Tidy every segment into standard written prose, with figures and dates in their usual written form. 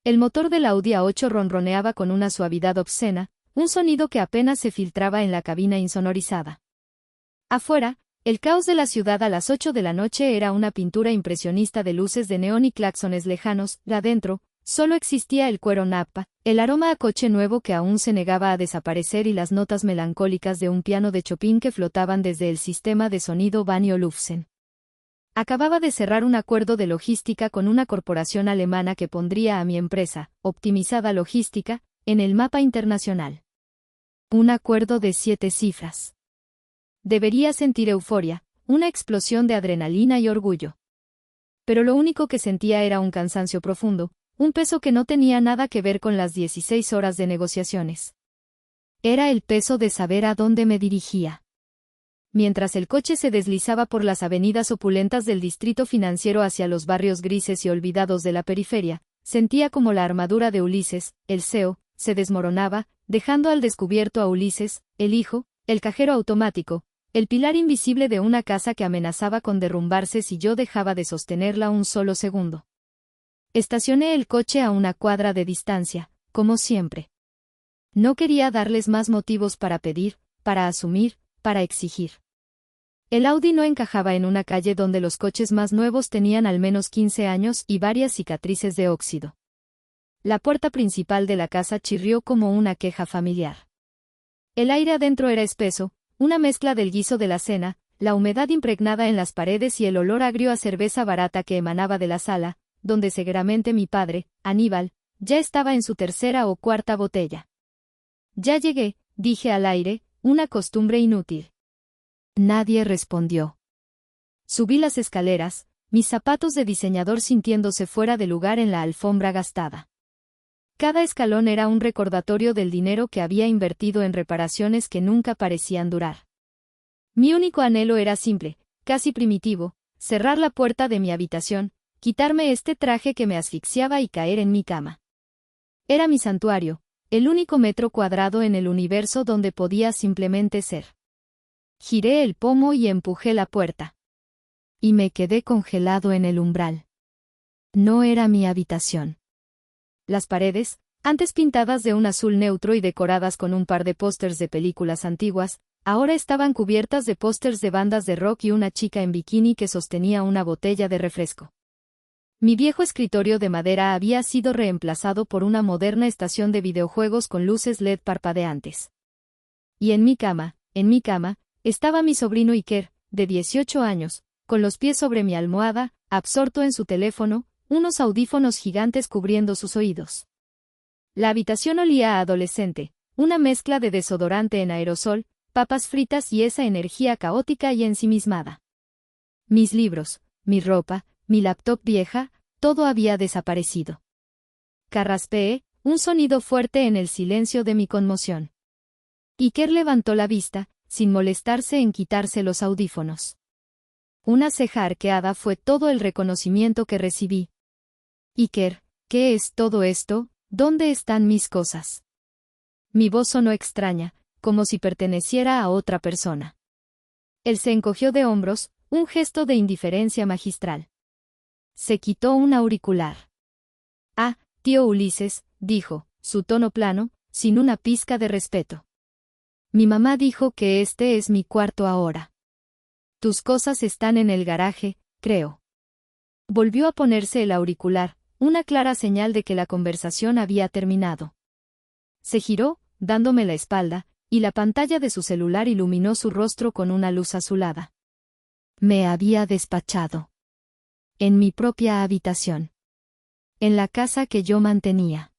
El motor del Audi A8 ronroneaba con una suavidad obscena, un sonido que apenas se filtraba en la cabina insonorizada. Afuera, el caos de la ciudad a las 8 de la noche era una pintura impresionista de luces de neón y claxones lejanos. Adentro, solo existía el cuero nappa, el aroma a coche nuevo que aún se negaba a desaparecer y las notas melancólicas de un piano de Chopin que flotaban desde el sistema de sonido Banio-Lufsen. Acababa de cerrar un acuerdo de logística con una corporación alemana que pondría a mi empresa, Optimizada Logística, en el mapa internacional. Un acuerdo de 7 cifras. Debería sentir euforia, una explosión de adrenalina y orgullo. Pero lo único que sentía era un cansancio profundo, un peso que no tenía nada que ver con las 16 horas de negociaciones. Era el peso de saber a dónde me dirigía. Mientras el coche se deslizaba por las avenidas opulentas del distrito financiero hacia los barrios grises y olvidados de la periferia, sentía como la armadura de Ulises, el CEO, se desmoronaba, dejando al descubierto a Ulises, el hijo, el cajero automático, el pilar invisible de una casa que amenazaba con derrumbarse si yo dejaba de sostenerla un solo segundo. Estacioné el coche a una cuadra de distancia, como siempre. No quería darles más motivos para pedir, para asumir, para exigir. El Audi no encajaba en una calle donde los coches más nuevos tenían al menos 15 años y varias cicatrices de óxido. La puerta principal de la casa chirrió como una queja familiar. El aire adentro era espeso, una mezcla del guiso de la cena, la humedad impregnada en las paredes y el olor agrio a cerveza barata que emanaba de la sala, donde seguramente mi padre, Aníbal, ya estaba en su tercera o cuarta botella. Ya llegué, dije al aire, una costumbre inútil. Nadie respondió. Subí las escaleras, mis zapatos de diseñador sintiéndose fuera de lugar en la alfombra gastada. Cada escalón era un recordatorio del dinero que había invertido en reparaciones que nunca parecían durar. Mi único anhelo era simple, casi primitivo, cerrar la puerta de mi habitación, quitarme este traje que me asfixiaba y caer en mi cama. Era mi santuario, el único metro cuadrado en el universo donde podía simplemente ser. Giré el pomo y empujé la puerta. Y me quedé congelado en el umbral. No era mi habitación. Las paredes, antes pintadas de un azul neutro y decoradas con un par de pósters de películas antiguas, ahora estaban cubiertas de pósters de bandas de rock y una chica en bikini que sostenía una botella de refresco. Mi viejo escritorio de madera había sido reemplazado por una moderna estación de videojuegos con luces LED parpadeantes. Y en mi cama, estaba mi sobrino Iker, de 18 años, con los pies sobre mi almohada, absorto en su teléfono, unos audífonos gigantes cubriendo sus oídos. La habitación olía a adolescente, una mezcla de desodorante en aerosol, papas fritas y esa energía caótica y ensimismada. Mis libros, mi ropa, mi laptop vieja, todo había desaparecido. Carraspeé, un sonido fuerte en el silencio de mi conmoción. Iker levantó la vista, sin molestarse en quitarse los audífonos. Una ceja arqueada fue todo el reconocimiento que recibí. Iker, ¿qué es todo esto? ¿Dónde están mis cosas? Mi voz sonó extraña, como si perteneciera a otra persona. Él se encogió de hombros, un gesto de indiferencia magistral. Se quitó un auricular. Ah, tío Ulises, dijo, su tono plano, sin una pizca de respeto. Mi mamá dijo que este es mi cuarto ahora. Tus cosas están en el garaje, creo. Volvió a ponerse el auricular, una clara señal de que la conversación había terminado. Se giró, dándome la espalda, y la pantalla de su celular iluminó su rostro con una luz azulada. Me había despachado. En mi propia habitación. En la casa que yo mantenía.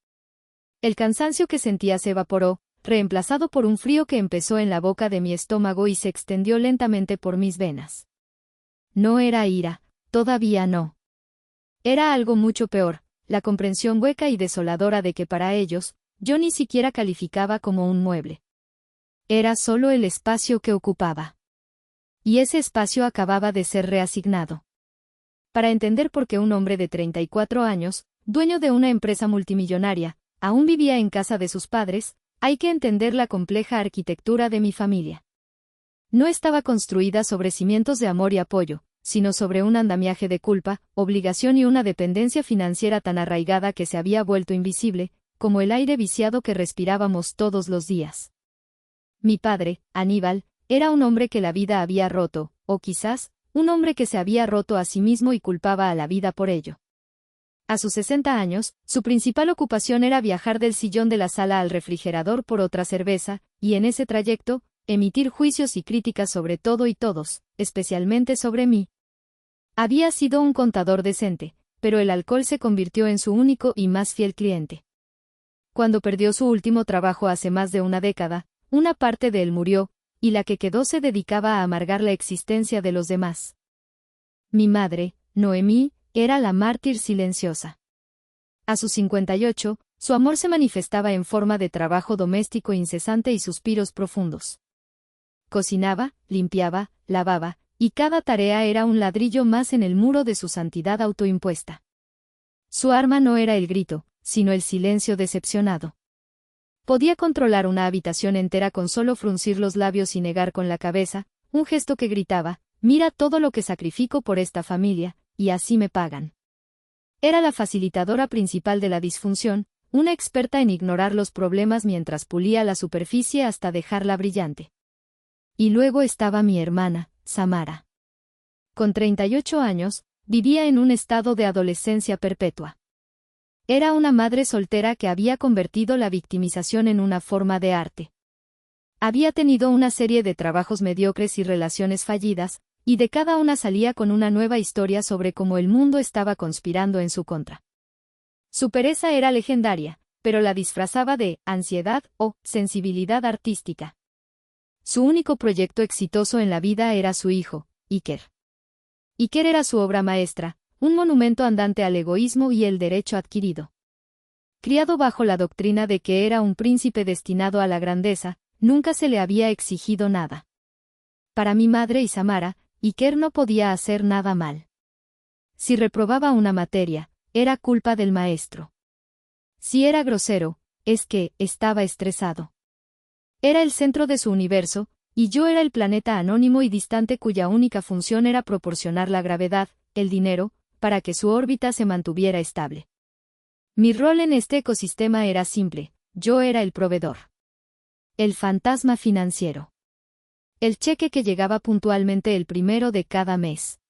El cansancio que sentía se evaporó, reemplazado por un frío que empezó en la boca de mi estómago y se extendió lentamente por mis venas. No era ira, todavía no. Era algo mucho peor, la comprensión hueca y desoladora de que para ellos, yo ni siquiera calificaba como un mueble. Era solo el espacio que ocupaba. Y ese espacio acababa de ser reasignado. Para entender por qué un hombre de 34 años, dueño de una empresa multimillonaria, aún vivía en casa de sus padres, hay que entender la compleja arquitectura de mi familia. No estaba construida sobre cimientos de amor y apoyo, sino sobre un andamiaje de culpa, obligación y una dependencia financiera tan arraigada que se había vuelto invisible, como el aire viciado que respirábamos todos los días. Mi padre, Aníbal, era un hombre que la vida había roto, o quizás, un hombre que se había roto a sí mismo y culpaba a la vida por ello. A sus 60 años, su principal ocupación era viajar del sillón de la sala al refrigerador por otra cerveza, y en ese trayecto, emitir juicios y críticas sobre todo y todos, especialmente sobre mí. Había sido un contador decente, pero el alcohol se convirtió en su único y más fiel cliente. Cuando perdió su último trabajo hace más de una década, una parte de él murió, y la que quedó se dedicaba a amargar la existencia de los demás. Mi madre, Noemí, era la mártir silenciosa. A sus 58, su amor se manifestaba en forma de trabajo doméstico incesante y suspiros profundos. Cocinaba, limpiaba, lavaba, y cada tarea era un ladrillo más en el muro de su santidad autoimpuesta. Su arma no era el grito, sino el silencio decepcionado. Podía controlar una habitación entera con solo fruncir los labios y negar con la cabeza, un gesto que gritaba, «Mira todo lo que sacrifico por esta familia, y así me pagan». Era la facilitadora principal de la disfunción, una experta en ignorar los problemas mientras pulía la superficie hasta dejarla brillante. Y luego estaba mi hermana, Samara. Con 38 años, vivía en un estado de adolescencia perpetua. Era una madre soltera que había convertido la victimización en una forma de arte. Había tenido una serie de trabajos mediocres y relaciones fallidas, y de cada una salía con una nueva historia sobre cómo el mundo estaba conspirando en su contra. Su pereza era legendaria, pero la disfrazaba de ansiedad o sensibilidad artística. Su único proyecto exitoso en la vida era su hijo, Iker. Iker era su obra maestra, un monumento andante al egoísmo y el derecho adquirido. Criado bajo la doctrina de que era un príncipe destinado a la grandeza, nunca se le había exigido nada. Para mi madre y Samara, Iker no podía hacer nada mal. Si reprobaba una materia, era culpa del maestro. Si era grosero, es que estaba estresado. Era el centro de su universo, y yo era el planeta anónimo y distante cuya única función era proporcionar la gravedad, el dinero, para que su órbita se mantuviera estable. Mi rol en este ecosistema era simple, yo era el proveedor. El fantasma financiero. El cheque que llegaba puntualmente el primero de cada mes.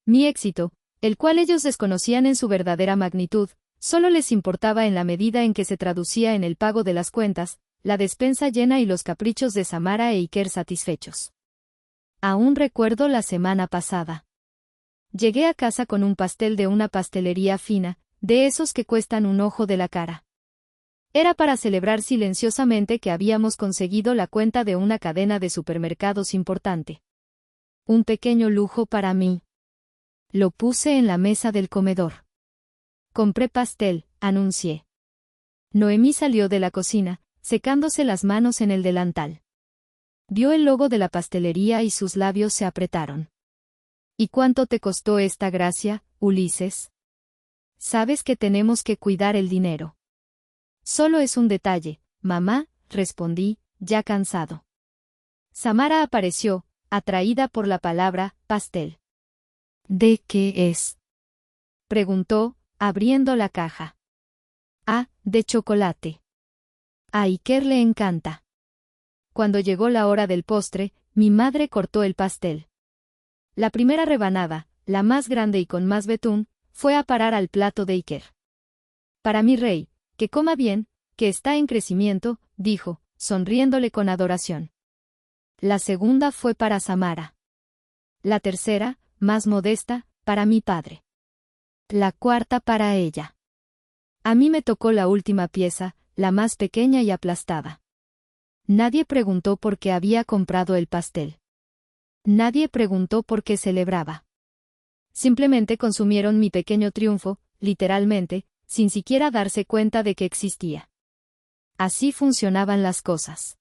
Mi éxito, el cual ellos desconocían en su verdadera magnitud, solo les importaba en la medida en que se traducía en el pago de las cuentas, la despensa llena y los caprichos de Samara e Iker satisfechos. Aún recuerdo la semana pasada. Llegué a casa con un pastel de una pastelería fina, de esos que cuestan un ojo de la cara. Era para celebrar silenciosamente que habíamos conseguido la cuenta de una cadena de supermercados importante. Un pequeño lujo para mí. Lo puse en la mesa del comedor. Compré pastel, anuncié. Noemí salió de la cocina, secándose las manos en el delantal. Vio el logo de la pastelería y sus labios se apretaron. ¿Y cuánto te costó esta gracia, Ulises? Sabes que tenemos que cuidar el dinero. Solo es un detalle, mamá, respondí, ya cansado. Samara apareció, atraída por la palabra pastel. ¿De qué es?, preguntó, abriendo la caja. Ah, de chocolate. A Iker le encanta. Cuando llegó la hora del postre, mi madre cortó el pastel. La primera rebanada, la más grande y con más betún, fue a parar al plato de Iker. Para mi rey, que coma bien, que está en crecimiento, dijo, sonriéndole con adoración. La segunda fue para Samara. La tercera, más modesta, para mi padre. La cuarta para ella. A mí me tocó la última pieza, la más pequeña y aplastada. Nadie preguntó por qué había comprado el pastel. Nadie preguntó por qué celebraba. Simplemente consumieron mi pequeño triunfo, literalmente, sin siquiera darse cuenta de que existía. Así funcionaban las cosas.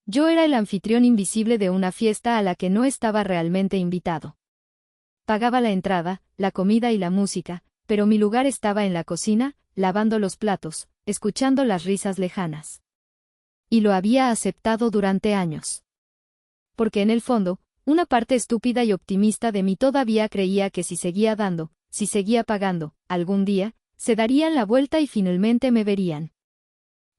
Yo era el anfitrión invisible de una fiesta a la que no estaba realmente invitado. Pagaba la entrada, la comida y la música, pero mi lugar estaba en la cocina, lavando los platos, escuchando las risas lejanas. Y lo había aceptado durante años. Porque en el fondo, una parte estúpida y optimista de mí todavía creía que si seguía dando, si seguía pagando, algún día, se darían la vuelta y finalmente me verían.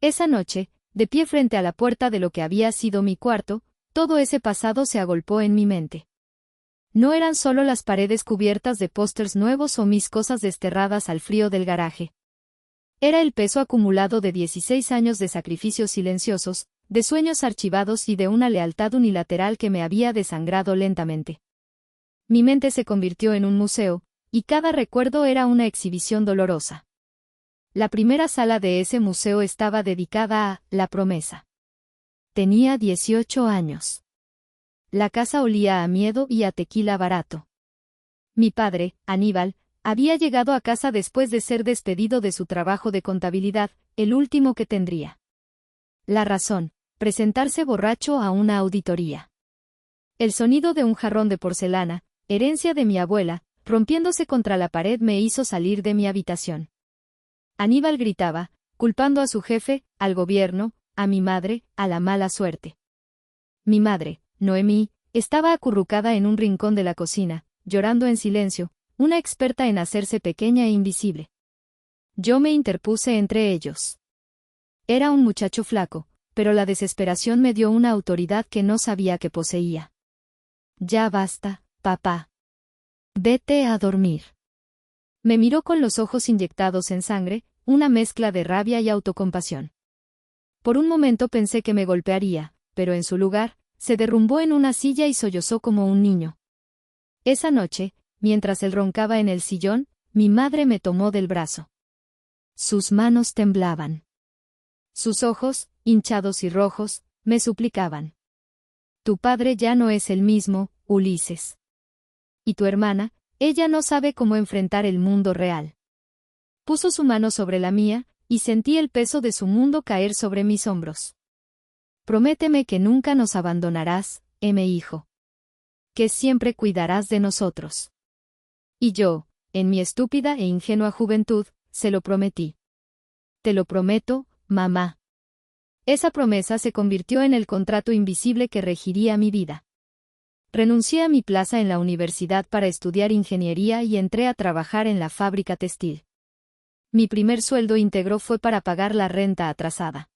Esa noche, de pie frente a la puerta de lo que había sido mi cuarto, todo ese pasado se agolpó en mi mente. No eran solo las paredes cubiertas de pósters nuevos o mis cosas desterradas al frío del garaje. Era el peso acumulado de 16 años de sacrificios silenciosos, de sueños archivados y de una lealtad unilateral que me había desangrado lentamente. Mi mente se convirtió en un museo, y cada recuerdo era una exhibición dolorosa. La primera sala de ese museo estaba dedicada a la promesa. Tenía 18 años. La casa olía a miedo y a tequila barato. Mi padre, Aníbal, había llegado a casa después de ser despedido de su trabajo de contabilidad, el último que tendría. La razón, presentarse borracho a una auditoría. El sonido de un jarrón de porcelana, herencia de mi abuela, rompiéndose contra la pared me hizo salir de mi habitación. Aníbal gritaba, culpando a su jefe, al gobierno, a mi madre, a la mala suerte. Mi madre, Noemí, estaba acurrucada en un rincón de la cocina, llorando en silencio, una experta en hacerse pequeña e invisible. Yo me interpuse entre ellos. Era un muchacho flaco, pero la desesperación me dio una autoridad que no sabía que poseía. Ya basta, papá. Vete a dormir. Me miró con los ojos inyectados en sangre, una mezcla de rabia y autocompasión. Por un momento pensé que me golpearía, pero en su lugar, se derrumbó en una silla y sollozó como un niño. Esa noche, mientras él roncaba en el sillón, mi madre me tomó del brazo. Sus manos temblaban. Sus ojos, hinchados y rojos, me suplicaban. Tu padre ya no es el mismo, Ulises. Y tu hermana, ella no sabe cómo enfrentar el mundo real. Puso su mano sobre la mía, y sentí el peso de su mundo caer sobre mis hombros. Prométeme que nunca nos abandonarás, hijo. Que siempre cuidarás de nosotros. Y yo, en mi estúpida e ingenua juventud, se lo prometí. Te lo prometo, mamá. Esa promesa se convirtió en el contrato invisible que regiría mi vida. Renuncié a mi plaza en la universidad para estudiar ingeniería y entré a trabajar en la fábrica textil. Mi primer sueldo íntegro fue para pagar la renta atrasada.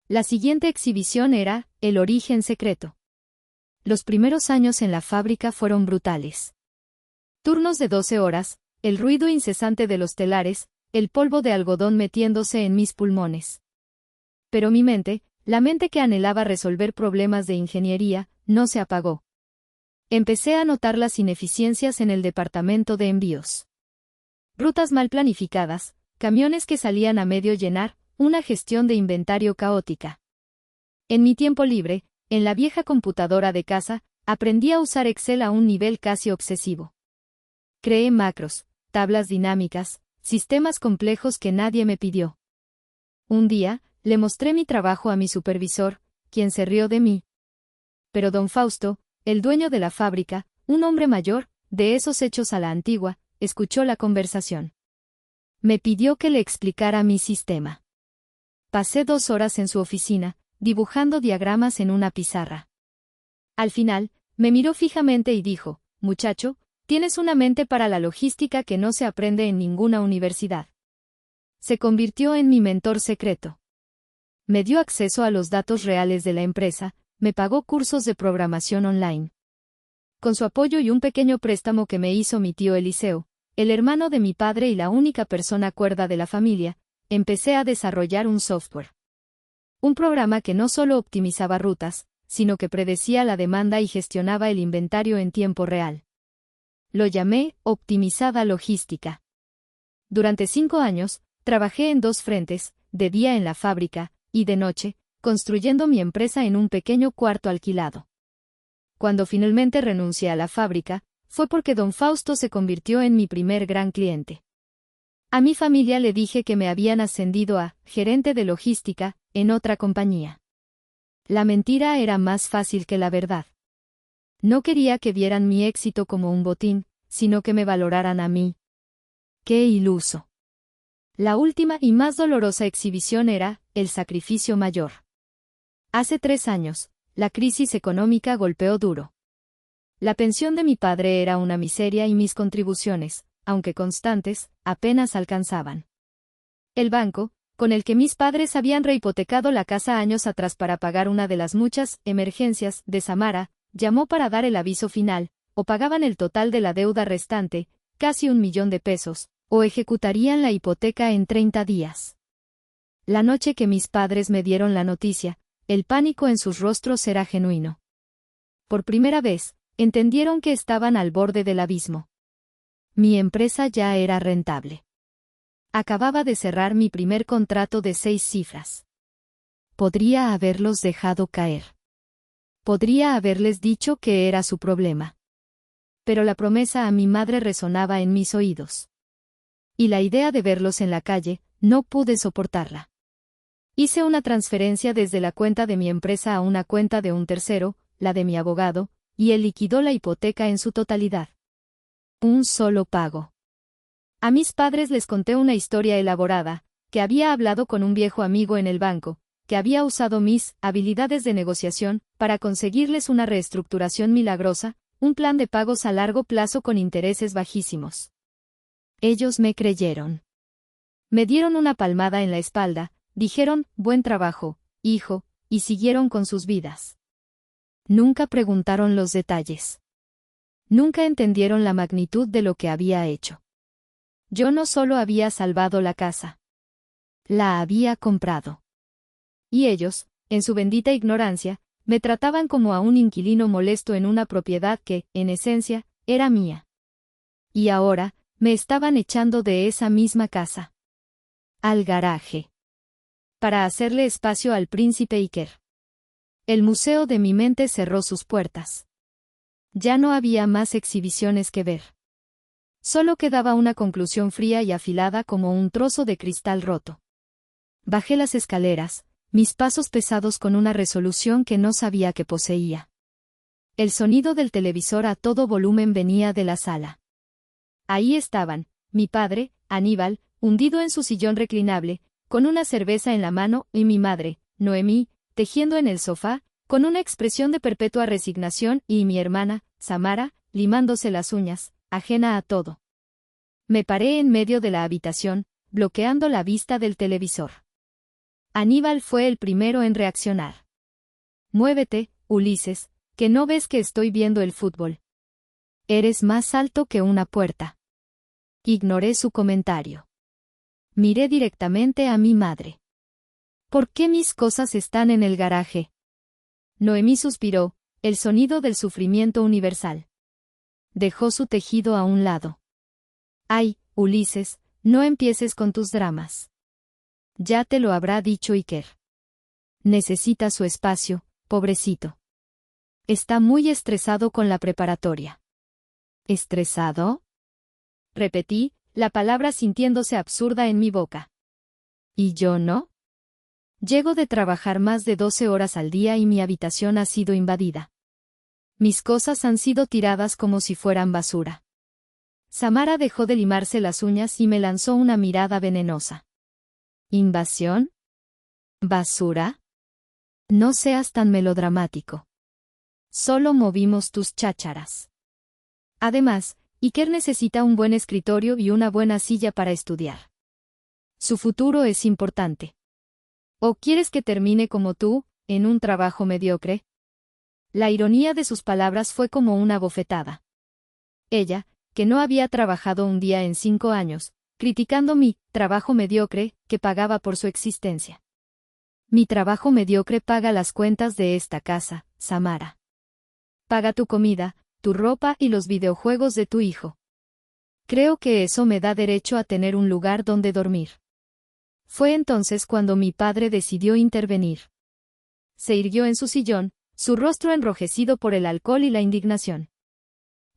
La siguiente exhibición era El origen secreto. Los primeros años en la fábrica fueron brutales. Turnos de 12 horas, el ruido incesante de los telares, el polvo de algodón metiéndose en mis pulmones. Pero mi mente, la mente que anhelaba resolver problemas de ingeniería, no se apagó. Empecé a notar las ineficiencias en el departamento de envíos. Rutas mal planificadas, camiones que salían a medio llenar, una gestión de inventario caótica. En mi tiempo libre, en la vieja computadora de casa, aprendí a usar Excel a un nivel casi obsesivo. Creé macros, tablas dinámicas, sistemas complejos que nadie me pidió. Un día, le mostré mi trabajo a mi supervisor, quien se rió de mí. Pero don Fausto, el dueño de la fábrica, un hombre mayor, de esos hechos a la antigua, escuchó la conversación. Me pidió que le explicara mi sistema. Pasé 2 horas en su oficina, dibujando diagramas en una pizarra. Al final, me miró fijamente y dijo, muchacho, tienes una mente para la logística que no se aprende en ninguna universidad. Se convirtió en mi mentor secreto. Me dio acceso a los datos reales de la empresa, me pagó cursos de programación online. Con su apoyo y un pequeño préstamo que me hizo mi tío Eliseo, el hermano de mi padre y la única persona cuerda de la familia, empecé a desarrollar un software. Un programa que no solo optimizaba rutas, sino que predecía la demanda y gestionaba el inventario en tiempo real. Lo llamé Optimizada Logística. Durante 5 años, trabajé en 2 frentes, de día en la fábrica, y de noche, construyendo mi empresa en un pequeño cuarto alquilado. Cuando finalmente renuncié a la fábrica, fue porque don Fausto se convirtió en mi primer gran cliente. A mi familia le dije que me habían ascendido a gerente de logística, en otra compañía. La mentira era más fácil que la verdad. No quería que vieran mi éxito como un botín, sino que me valoraran a mí. ¡Qué iluso! La última y más dolorosa exhibición era el sacrificio mayor. Hace 3 años, la crisis económica golpeó duro. La pensión de mi padre era una miseria y mis contribuciones, aunque constantes, apenas alcanzaban. El banco, con el que mis padres habían rehipotecado la casa años atrás para pagar una de las muchas emergencias de Samara, llamó para dar el aviso final: o pagaban el total de la deuda restante, casi 1 millón de pesos, o ejecutarían la hipoteca en 30 días. La noche que mis padres me dieron la noticia, el pánico en sus rostros era genuino. Por primera vez, entendieron que estaban al borde del abismo. Mi empresa ya era rentable. Acababa de cerrar mi primer contrato de 6 cifras. Podría haberlos dejado caer. Podría haberles dicho que era su problema. Pero la promesa a mi madre resonaba en mis oídos. Y la idea de verlos en la calle, no pude soportarla. Hice una transferencia desde la cuenta de mi empresa a una cuenta de un tercero, la de mi abogado, y él liquidó la hipoteca en su totalidad. Un solo pago. A mis padres les conté una historia elaborada, que había hablado con un viejo amigo en el banco, que había usado mis habilidades de negociación para conseguirles una reestructuración milagrosa, un plan de pagos a largo plazo con intereses bajísimos. Ellos me creyeron. Me dieron una palmada en la espalda, dijeron: buen trabajo, hijo, y siguieron con sus vidas. Nunca preguntaron los detalles. Nunca entendieron la magnitud de lo que había hecho. Yo no solo había salvado la casa. La había comprado. Y ellos, en su bendita ignorancia, me trataban como a un inquilino molesto en una propiedad que, en esencia, era mía. Y ahora, me estaban echando de esa misma casa. Al garaje. Para hacerle espacio al príncipe Iker. El museo de mi mente cerró sus puertas. Ya no había más exhibiciones que ver. Solo quedaba una conclusión fría y afilada como un trozo de cristal roto. Bajé las escaleras, mis pasos pesados con una resolución que no sabía que poseía. El sonido del televisor a todo volumen venía de la sala. Ahí estaban, mi padre, Aníbal, hundido en su sillón reclinable, con una cerveza en la mano, y mi madre, Noemí, tejiendo en el sofá, con una expresión de perpetua resignación, y mi hermana, Samara, limándose las uñas, ajena a todo. Me paré en medio de la habitación, bloqueando la vista del televisor. Aníbal fue el primero en reaccionar. Muévete, Ulises, que no ves que estoy viendo el fútbol. Eres más alto que una puerta. Ignoré su comentario. Miré directamente a mi madre. ¿Por qué mis cosas están en el garaje? Noemí suspiró, el sonido del sufrimiento universal. Dejó su tejido a un lado. Ay, Ulises, no empieces con tus dramas. Ya te lo habrá dicho Iker. Necesita su espacio, pobrecito. Está muy estresado con la preparatoria. ¿Estresado? Repetí, la palabra sintiéndose absurda en mi boca. ¿Y yo no? Llego de trabajar más de 12 horas al día y mi habitación ha sido invadida. Mis cosas han sido tiradas como si fueran basura. Samara dejó de limarse las uñas y me lanzó una mirada venenosa. ¿Invasión? ¿Basura? No seas tan melodramático. Solo movimos tus chácharas. Además, Iker necesita un buen escritorio y una buena silla para estudiar. Su futuro es importante. ¿O quieres que termine como tú, en un trabajo mediocre? La ironía de sus palabras fue como una bofetada. Ella, que no había trabajado un día en 5 años, criticando mi trabajo mediocre, que pagaba por su existencia. Mi trabajo mediocre paga las cuentas de esta casa, Samara. Paga tu comida, tu ropa y los videojuegos de tu hijo. Creo que eso me da derecho a tener un lugar donde dormir. Fue entonces cuando mi padre decidió intervenir. Se irguió en su sillón, su rostro enrojecido por el alcohol y la indignación.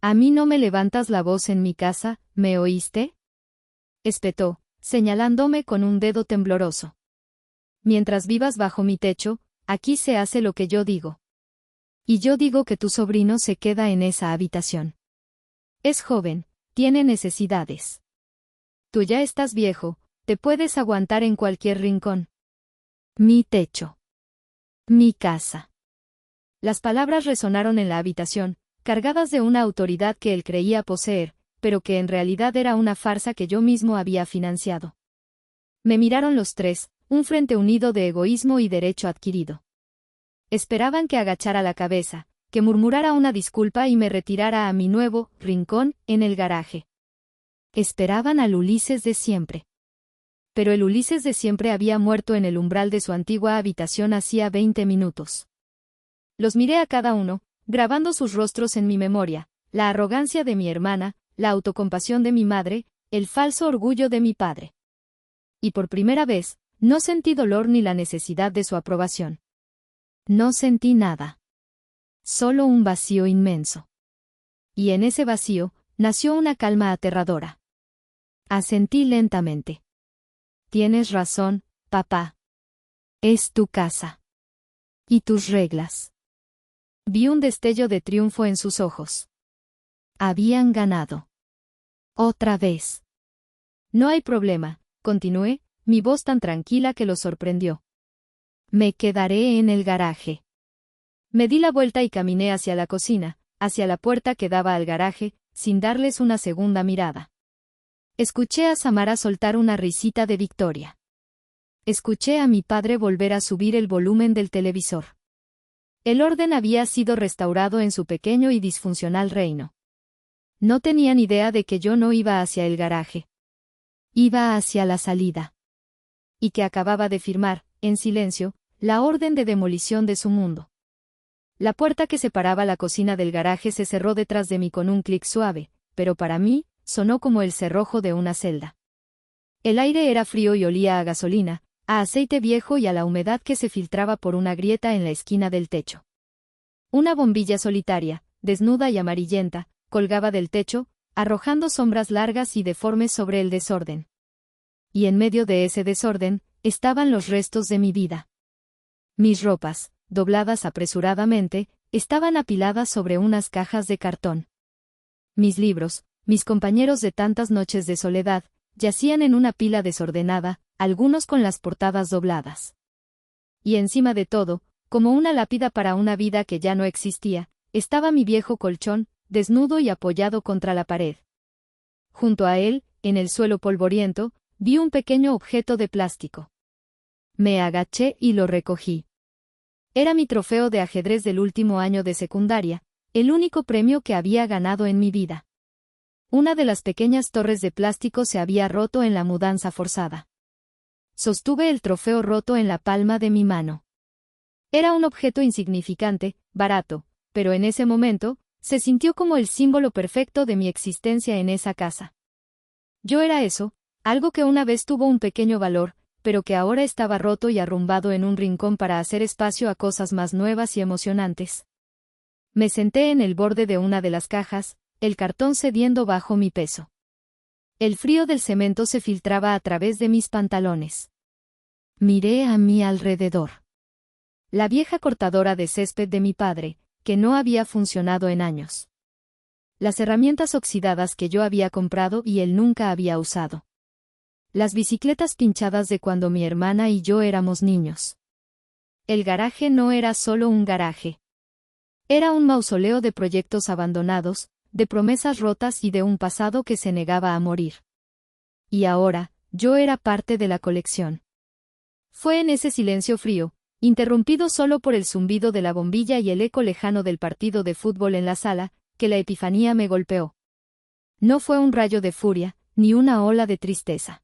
«A mí no me levantas la voz en mi casa, ¿me oíste?», espetó, señalándome con un dedo tembloroso. «Mientras vivas bajo mi techo, aquí se hace lo que yo digo. Y yo digo que tu sobrino se queda en esa habitación. Es joven, tiene necesidades. Tú ya estás viejo, te puedes aguantar en cualquier rincón. Mi techo. Mi casa». Las palabras resonaron en la habitación, cargadas de una autoridad que él creía poseer, pero que en realidad era una farsa que yo mismo había financiado. Me miraron los tres, un frente unido de egoísmo y derecho adquirido. Esperaban que agachara la cabeza, que murmurara una disculpa y me retirara a mi nuevo rincón en el garaje. Esperaban al Ulises de siempre. Pero el Ulises de siempre había muerto en el umbral de su antigua habitación hacía 20 minutos. Los miré a cada uno, grabando sus rostros en mi memoria, la arrogancia de mi hermana, la autocompasión de mi madre, el falso orgullo de mi padre. Y por primera vez, no sentí dolor ni la necesidad de su aprobación. No sentí nada. Solo un vacío inmenso. Y en ese vacío, nació una calma aterradora. Asentí lentamente. Tienes razón, papá. Es tu casa. Y tus reglas. Vi un destello de triunfo en sus ojos. Habían ganado. Otra vez. No hay problema, continué, mi voz tan tranquila que lo sorprendió. Me quedaré en el garaje. Me di la vuelta y caminé hacia la cocina, hacia la puerta que daba al garaje, sin darles una segunda mirada. Escuché a Samara soltar una risita de victoria. Escuché a mi padre volver a subir el volumen del televisor. El orden había sido restaurado en su pequeño y disfuncional reino. No tenían idea de que yo no iba hacia el garaje. Iba hacia la salida. Y que acababa de firmar, en silencio, la orden de demolición de su mundo. La puerta que separaba la cocina del garaje se cerró detrás de mí con un clic suave, pero para mí, sonó como el cerrojo de una celda. El aire era frío y olía a gasolina, a aceite viejo y a la humedad que se filtraba por una grieta en la esquina del techo. Una bombilla solitaria, desnuda y amarillenta, colgaba del techo, arrojando sombras largas y deformes sobre el desorden. Y en medio de ese desorden, estaban los restos de mi vida. Mis ropas, dobladas apresuradamente, estaban apiladas sobre unas cajas de cartón. Mis libros, mis compañeros de tantas noches de soledad, yacían en una pila desordenada, algunos con las portadas dobladas. Y encima de todo, como una lápida para una vida que ya no existía, estaba mi viejo colchón, desnudo y apoyado contra la pared. Junto a él, en el suelo polvoriento, vi un pequeño objeto de plástico. Me agaché y lo recogí. Era mi trofeo de ajedrez del último año de secundaria, el único premio que había ganado en mi vida. Una de las pequeñas torres de plástico se había roto en la mudanza forzada. Sostuve el trofeo roto en la palma de mi mano. Era un objeto insignificante, barato, pero en ese momento, se sintió como el símbolo perfecto de mi existencia en esa casa. Yo era eso, algo que una vez tuvo un pequeño valor, pero que ahora estaba roto y arrumbado en un rincón para hacer espacio a cosas más nuevas y emocionantes. Me senté en el borde de una de las cajas, el cartón cediendo bajo mi peso. El frío del cemento se filtraba a través de mis pantalones. Miré a mi alrededor. La vieja cortadora de césped de mi padre, que no había funcionado en años. Las herramientas oxidadas que yo había comprado y él nunca había usado. Las bicicletas pinchadas de cuando mi hermana y yo éramos niños. El garaje no era solo un garaje. Era un mausoleo de proyectos abandonados, de promesas rotas y de un pasado que se negaba a morir. Y ahora, yo era parte de la colección. Fue en ese silencio frío, interrumpido solo por el zumbido de la bombilla y el eco lejano del partido de fútbol en la sala, que la epifanía me golpeó. No fue un rayo de furia, ni una ola de tristeza.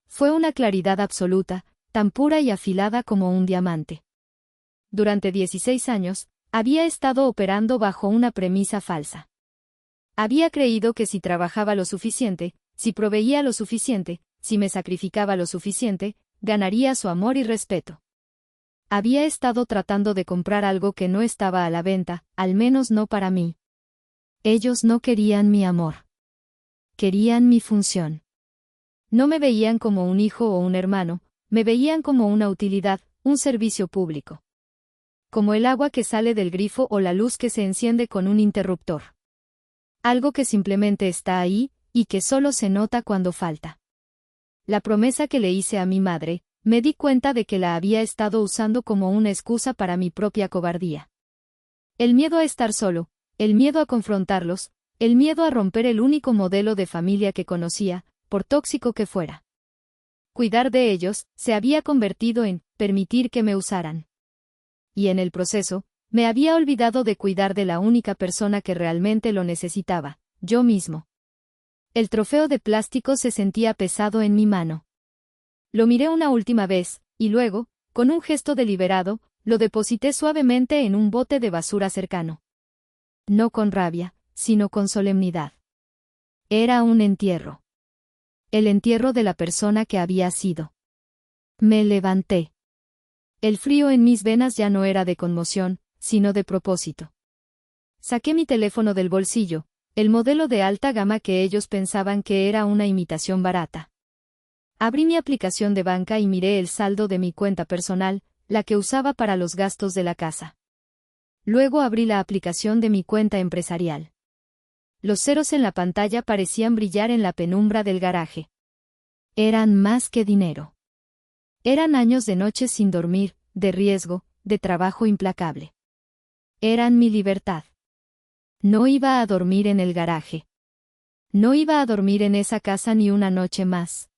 Fue una claridad absoluta, tan pura y afilada como un diamante. Durante 16 años, había estado operando bajo una premisa falsa. Había creído que si trabajaba lo suficiente, si proveía lo suficiente, si me sacrificaba lo suficiente, ganaría su amor y respeto. Había estado tratando de comprar algo que no estaba a la venta, al menos no para mí. Ellos no querían mi amor. Querían mi función. No me veían como un hijo o un hermano, me veían como una utilidad, un servicio público. Como el agua que sale del grifo o la luz que se enciende con un interruptor. Algo que simplemente está ahí, y que solo se nota cuando falta. La promesa que le hice a mi madre, me di cuenta de que la había estado usando como una excusa para mi propia cobardía. El miedo a estar solo, el miedo a confrontarlos, el miedo a romper el único modelo de familia que conocía, por tóxico que fuera. Cuidar de ellos se había convertido en permitir que me usaran. Y en el proceso, me había olvidado de cuidar de la única persona que realmente lo necesitaba, yo mismo. El trofeo de plástico se sentía pesado en mi mano. Lo miré una última vez, y luego, con un gesto deliberado, lo deposité suavemente en un bote de basura cercano. No con rabia, sino con solemnidad. Era un entierro. El entierro de la persona que había sido. Me levanté. El frío en mis venas ya no era de conmoción, sino de propósito. Saqué mi teléfono del bolsillo, el modelo de alta gama que ellos pensaban que era una imitación barata. Abrí mi aplicación de banca y miré el saldo de mi cuenta personal, la que usaba para los gastos de la casa. Luego abrí la aplicación de mi cuenta empresarial. Los ceros en la pantalla parecían brillar en la penumbra del garaje. Eran más que dinero. Eran años de noches sin dormir, de riesgo, de trabajo implacable. Eran mi libertad. No iba a dormir en el garaje. No iba a dormir en esa casa ni una noche más.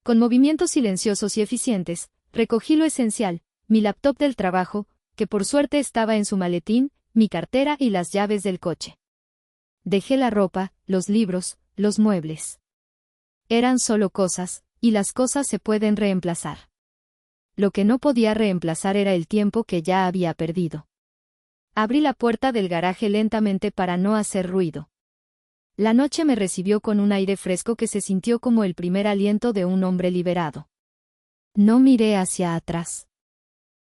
Con movimientos silenciosos y eficientes, recogí lo esencial, mi laptop del trabajo, que por suerte estaba en su maletín, mi cartera y las llaves del coche. Dejé la ropa, los libros, los muebles. Eran solo cosas, y las cosas se pueden reemplazar. Lo que no podía reemplazar era el tiempo que ya había perdido. Abrí la puerta del garaje lentamente para no hacer ruido. La noche me recibió con un aire fresco que se sintió como el primer aliento de un hombre liberado. No miré hacia atrás.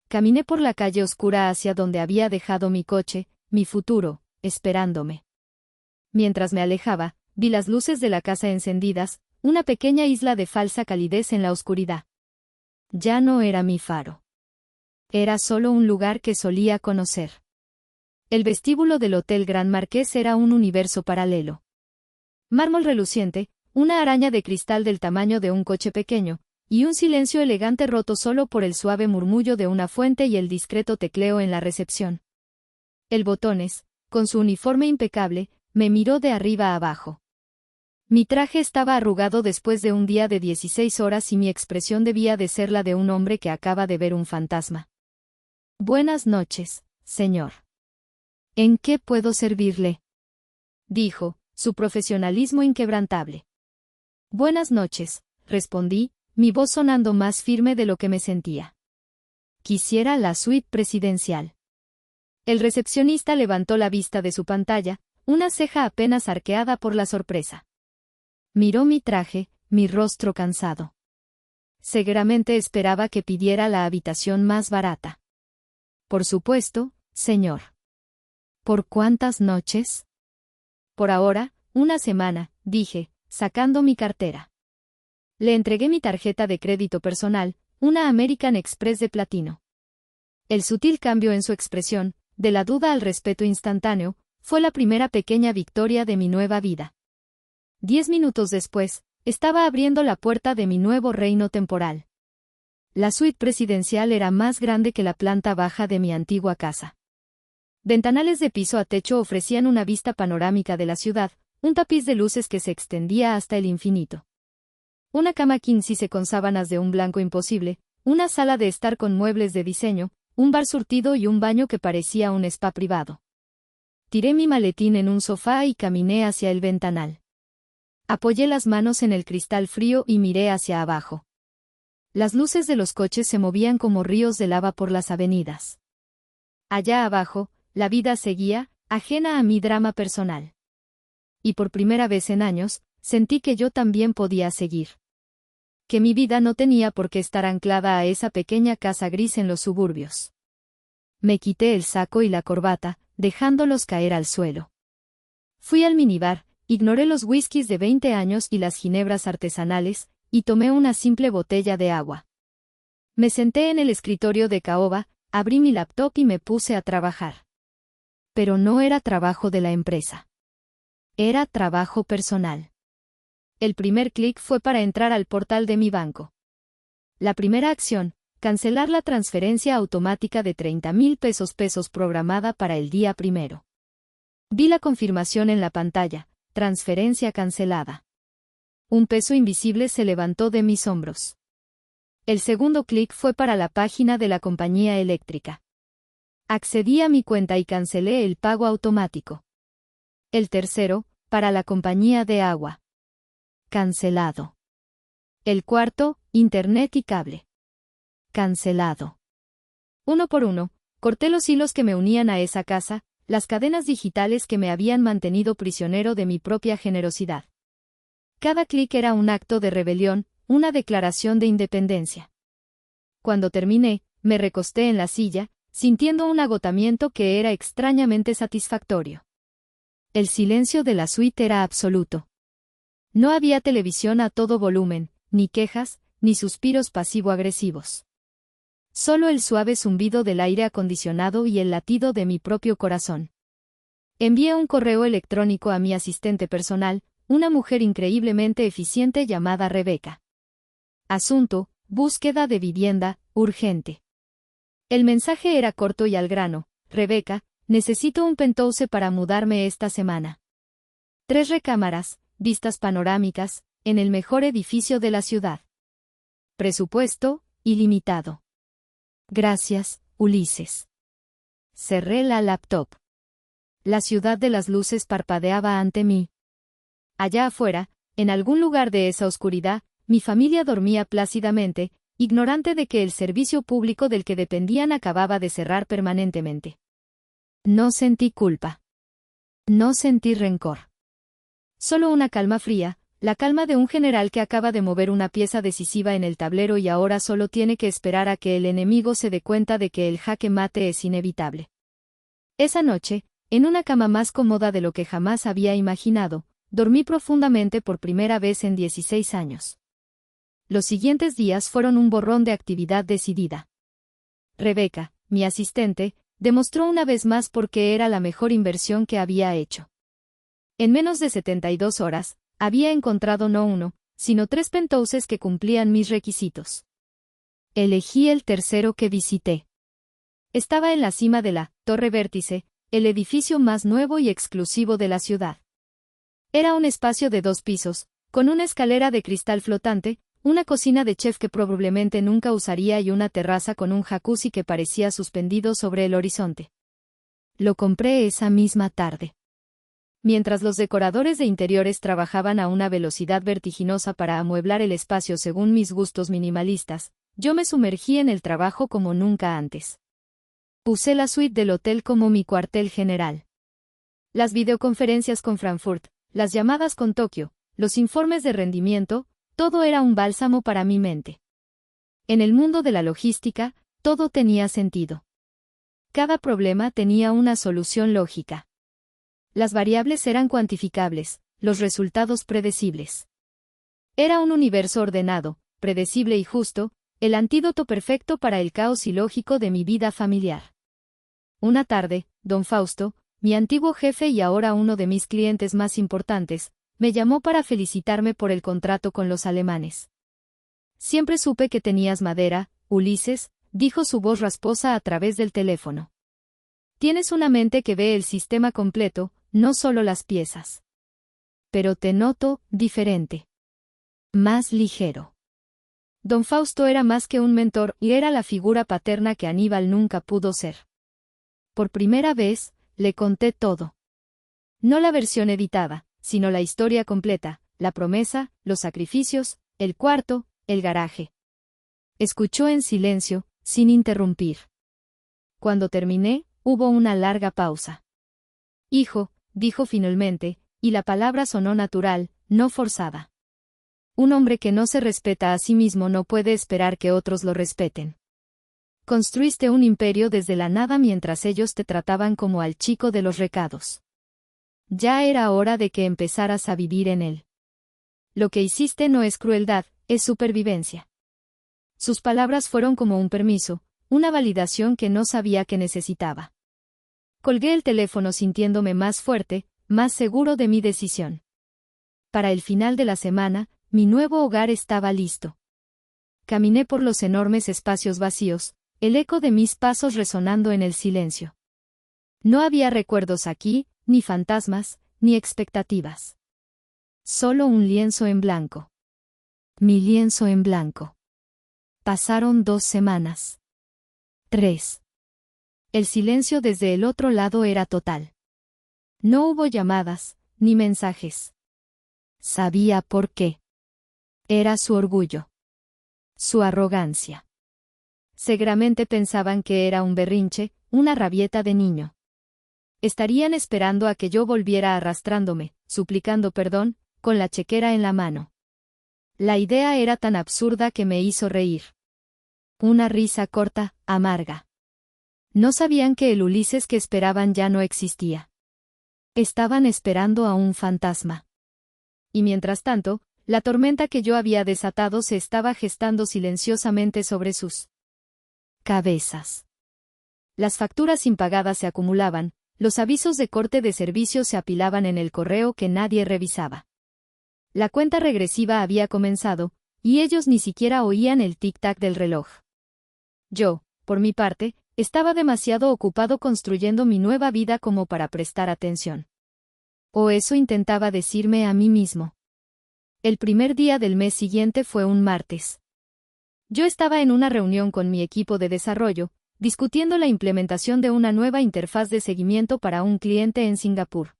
Caminé por la calle oscura hacia donde había dejado mi coche, mi futuro, esperándome. Mientras me alejaba, vi las luces de la casa encendidas, una pequeña isla de falsa calidez en la oscuridad. Ya no era mi faro. Era solo un lugar que solía conocer. El vestíbulo del Hotel Gran Marqués era un universo paralelo. Mármol reluciente, una araña de cristal del tamaño de un coche pequeño, y un silencio elegante roto solo por el suave murmullo de una fuente y el discreto tecleo en la recepción. El botones, con su uniforme impecable, me miró de arriba a abajo. Mi traje estaba arrugado después de un día de 16 horas y mi expresión debía de ser la de un hombre que acaba de ver un fantasma. Buenas noches, señor. ¿En qué puedo servirle? Dijo, su profesionalismo inquebrantable. Buenas noches, respondí, mi voz sonando más firme de lo que me sentía. Quisiera la suite presidencial. El recepcionista levantó la vista de su pantalla, una ceja apenas arqueada por la sorpresa. Miró mi traje, mi rostro cansado. Seguramente esperaba que pidiera la habitación más barata. Por supuesto, señor. ¿Por cuántas noches? Por ahora, una semana, dije, sacando mi cartera. Le entregué mi tarjeta de crédito personal, una American Express de platino. El sutil cambio en su expresión, de la duda al respeto instantáneo, fue la primera pequeña victoria de mi nueva vida. 10 minutos después, estaba abriendo la puerta de mi nuevo reino temporal. La suite presidencial era más grande que la planta baja de mi antigua casa. Ventanales de piso a techo ofrecían una vista panorámica de la ciudad, un tapiz de luces que se extendía hasta el infinito. Una cama king size con sábanas de un blanco imposible, una sala de estar con muebles de diseño, un bar surtido y un baño que parecía un spa privado. Tiré mi maletín en un sofá y caminé hacia el ventanal. Apoyé las manos en el cristal frío y miré hacia abajo. Las luces de los coches se movían como ríos de lava por las avenidas. Allá abajo, la vida seguía, ajena a mi drama personal. Y por primera vez en años, sentí que yo también podía seguir. Que mi vida no tenía por qué estar anclada a esa pequeña casa gris en los suburbios. Me quité el saco y la corbata, dejándolos caer al suelo. Fui al minibar, ignoré los whiskies de 20 años y las ginebras artesanales, y tomé una simple botella de agua. Me senté en el escritorio de caoba, abrí mi laptop y me puse a trabajar. Pero no era trabajo de la empresa. Era trabajo personal. El primer clic fue para entrar al portal de mi banco. La primera acción, cancelar la transferencia automática de 30,000 pesos programada para el día primero. Vi la confirmación en la pantalla: transferencia cancelada. Un peso invisible se levantó de mis hombros. El segundo clic fue para la página de la compañía eléctrica. Accedí a mi cuenta y cancelé el pago automático. El tercero, para la compañía de agua. Cancelado. El cuarto, internet y cable. Cancelado. Uno por uno, corté los hilos que me unían a esa casa, las cadenas digitales que me habían mantenido prisionero de mi propia generosidad. Cada clic era un acto de rebelión, una declaración de independencia. Cuando terminé, me recosté en la silla, sintiendo un agotamiento que era extrañamente satisfactorio. El silencio de la suite era absoluto. No había televisión a todo volumen, ni quejas, ni suspiros pasivo-agresivos. Solo el suave zumbido del aire acondicionado y el latido de mi propio corazón. Envié un correo electrónico a mi asistente personal, una mujer increíblemente eficiente llamada Rebeca. Asunto: búsqueda de vivienda, urgente. El mensaje era corto y al grano: Rebeca, necesito un penthouse para mudarme esta semana. 3 recámaras, vistas panorámicas, en el mejor edificio de la ciudad. Presupuesto: ilimitado. Gracias, Ulises. Cerré la laptop. La ciudad de las luces parpadeaba ante mí. Allá afuera, en algún lugar de esa oscuridad, mi familia dormía plácidamente, ignorante de que el servicio público del que dependían acababa de cerrar permanentemente. No sentí culpa. No sentí rencor. Solo una calma fría, la calma de un general que acaba de mover una pieza decisiva en el tablero y ahora solo tiene que esperar a que el enemigo se dé cuenta de que el jaque mate es inevitable. Esa noche, en una cama más cómoda de lo que jamás había imaginado, dormí profundamente por primera vez en 16 años. Los siguientes días fueron un borrón de actividad decidida. Rebeca, mi asistente, demostró una vez más por qué era la mejor inversión que había hecho. En menos de 72 horas, había encontrado no uno, sino 3 penthouses que cumplían mis requisitos. Elegí el tercero que visité. Estaba en la cima de la Torre Vértice, el edificio más nuevo y exclusivo de la ciudad. Era un espacio de 2 pisos, con una escalera de cristal flotante, una cocina de chef que probablemente nunca usaría y una terraza con un jacuzzi que parecía suspendido sobre el horizonte. Lo compré esa misma tarde. Mientras los decoradores de interiores trabajaban a una velocidad vertiginosa para amueblar el espacio según mis gustos minimalistas, yo me sumergí en el trabajo como nunca antes. Usé la suite del hotel como mi cuartel general. Las videoconferencias con Frankfurt, las llamadas con Tokio, los informes de rendimiento, todo era un bálsamo para mi mente. En el mundo de la logística, todo tenía sentido. Cada problema tenía una solución lógica. Las variables eran cuantificables, los resultados predecibles. Era un universo ordenado, predecible y justo, el antídoto perfecto para el caos ilógico de mi vida familiar. Una tarde, don Fausto, mi antiguo jefe y ahora uno de mis clientes más importantes, me llamó para felicitarme por el contrato con los alemanes. Siempre supe que tenías madera, Ulises, dijo su voz rasposa a través del teléfono. Tienes una mente que ve el sistema completo, no solo las piezas. Pero te noto diferente. Más ligero. Don Fausto era más que un mentor y era la figura paterna que Aníbal nunca pudo ser. Por primera vez, le conté todo. No la versión editada, sino la historia completa, la promesa, los sacrificios, el cuarto, el garaje. Escuchó en silencio, sin interrumpir. Cuando terminé, hubo una larga pausa. Hijo, dijo finalmente, y la palabra sonó natural, no forzada. Un hombre que no se respeta a sí mismo no puede esperar que otros lo respeten. Construiste un imperio desde la nada mientras ellos te trataban como al chico de los recados. Ya era hora de que empezaras a vivir en él. Lo que hiciste no es crueldad, es supervivencia. Sus palabras fueron como un permiso, una validación que no sabía que necesitaba. Colgué el teléfono sintiéndome más fuerte, más seguro de mi decisión. Para el final de la semana, mi nuevo hogar estaba listo. Caminé por los enormes espacios vacíos, el eco de mis pasos resonando en el silencio. No había recuerdos aquí, ni fantasmas, ni expectativas. Solo un lienzo en blanco. Mi lienzo en blanco. Pasaron 2 semanas. 3. El silencio desde el otro lado era total. No hubo llamadas, ni mensajes. Sabía por qué. Era su orgullo. Su arrogancia. Seguramente pensaban que era un berrinche, una rabieta de niño. Estarían esperando a que yo volviera arrastrándome, suplicando perdón, con la chequera en la mano. La idea era tan absurda que me hizo reír. Una risa corta, amarga. No sabían que el Ulises que esperaban ya no existía. Estaban esperando a un fantasma. Y mientras tanto, la tormenta que yo había desatado se estaba gestando silenciosamente sobre sus cabezas. Las facturas impagadas se acumulaban, los avisos de corte de servicio se apilaban en el correo que nadie revisaba. La cuenta regresiva había comenzado, y ellos ni siquiera oían el tic-tac del reloj. Yo, por mi parte, estaba demasiado ocupado construyendo mi nueva vida como para prestar atención. O eso intentaba decirme a mí mismo. El primer día del mes siguiente fue un martes. Yo estaba en una reunión con mi equipo de desarrollo, discutiendo la implementación de una nueva interfaz de seguimiento para un cliente en Singapur.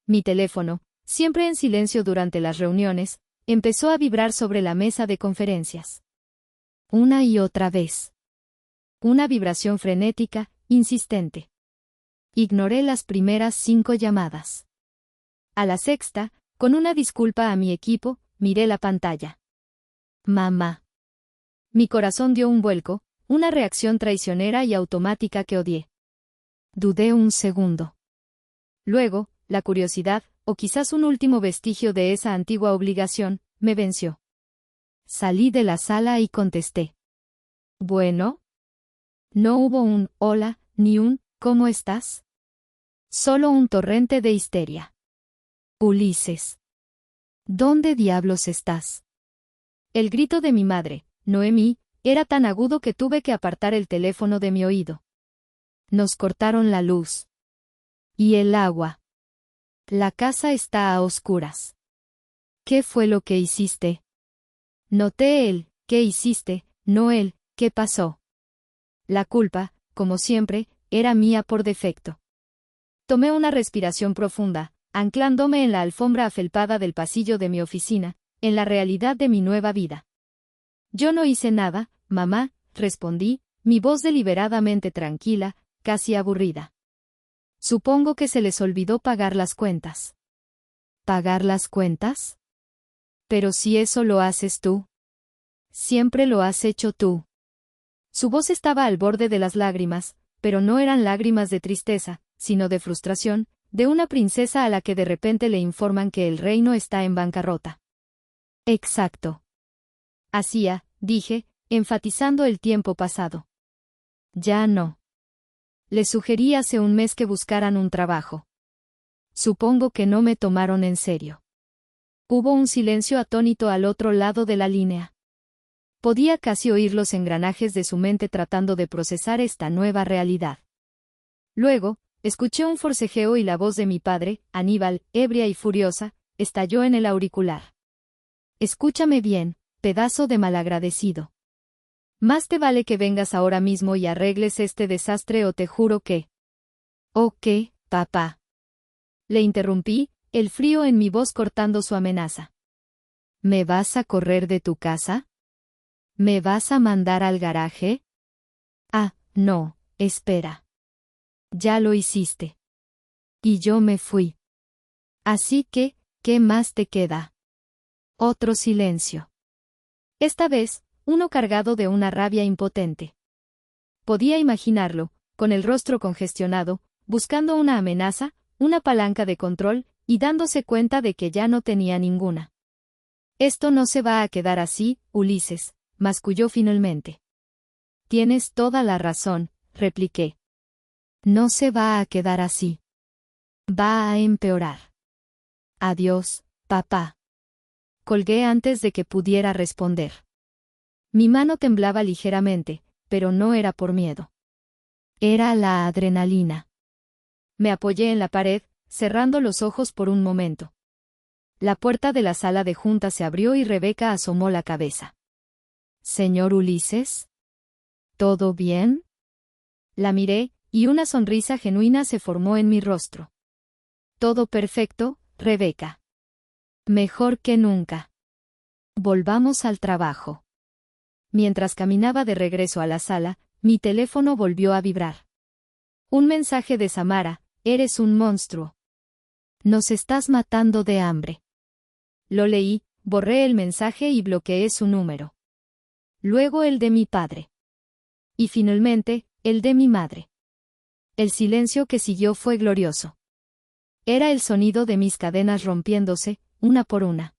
Mi teléfono, siempre en silencio durante las reuniones, empezó a vibrar sobre la mesa de conferencias. Una y otra vez. Una vibración frenética, insistente. Ignoré las primeras 5 llamadas. A la sexta, con una disculpa a mi equipo, miré la pantalla. Mamá. Mi corazón dio un vuelco, una reacción traicionera y automática que odié. Dudé un segundo. Luego, la curiosidad, o quizás un último vestigio de esa antigua obligación, me venció. Salí de la sala y contesté. Bueno. No hubo un hola, ni un ¿cómo estás? Solo un torrente de histeria. Ulises. ¿Dónde diablos estás? El grito de mi madre, Noemí, era tan agudo que tuve que apartar el teléfono de mi oído. Nos cortaron la luz. Y el agua. La casa está a oscuras. ¿Qué fue lo que hiciste? Noté el ¿qué hiciste? No el ¿qué pasó? La culpa, como siempre, era mía por defecto. Tomé una respiración profunda, anclándome en la alfombra afelpada del pasillo de mi oficina, en la realidad de mi nueva vida. Yo no hice nada, mamá, respondí, mi voz deliberadamente tranquila, casi aburrida. Supongo que se les olvidó pagar las cuentas. ¿Pagar las cuentas? Pero si eso lo haces tú. Siempre lo has hecho tú. Su voz estaba al borde de las lágrimas, pero no eran lágrimas de tristeza, sino de frustración, de una princesa a la que de repente le informan que el reino está en bancarrota. Exacto. Hacía, dije, enfatizando el tiempo pasado. Ya no. Les sugerí hace un mes que buscaran un trabajo. Supongo que no me tomaron en serio. Hubo un silencio atónito al otro lado de la línea. Podía casi oír los engranajes de su mente tratando de procesar esta nueva realidad. Luego, escuché un forcejeo y la voz de mi padre, Aníbal, ebria y furiosa, estalló en el auricular. Escúchame bien, pedazo de malagradecido. Más te vale que vengas ahora mismo y arregles este desastre o te juro que... ¿Oh qué, papá? Le interrumpí, el frío en mi voz cortando su amenaza. ¿Me vas a correr de tu casa? ¿Me vas a mandar al garaje? Ah, no, espera. Ya lo hiciste. Y yo me fui. Así que, ¿qué más te queda? Otro silencio. Esta vez, uno cargado de una rabia impotente. Podía imaginarlo, con el rostro congestionado, buscando una amenaza, una palanca de control, y dándose cuenta de que ya no tenía ninguna. Esto no se va a quedar así, Ulises, masculló finalmente. Tienes toda la razón, repliqué. No se va a quedar así. Va a empeorar. Adiós, papá. Colgué antes de que pudiera responder. Mi mano temblaba ligeramente, pero no era por miedo. Era la adrenalina. Me apoyé en la pared, cerrando los ojos por un momento. La puerta de la sala de juntas se abrió y Rebeca asomó la cabeza. «¿Señor Ulises? ¿Todo bien?» La miré, y una sonrisa genuina se formó en mi rostro. «Todo perfecto, Rebeca. Mejor que nunca. Volvamos al trabajo». Mientras caminaba de regreso a la sala, mi teléfono volvió a vibrar. Un mensaje de Samara: «Eres un monstruo. Nos estás matando de hambre». Lo leí, borré el mensaje y bloqueé su número. Luego el de mi padre. Y finalmente, el de mi madre. El silencio que siguió fue glorioso. Era el sonido de mis cadenas rompiéndose, una por una.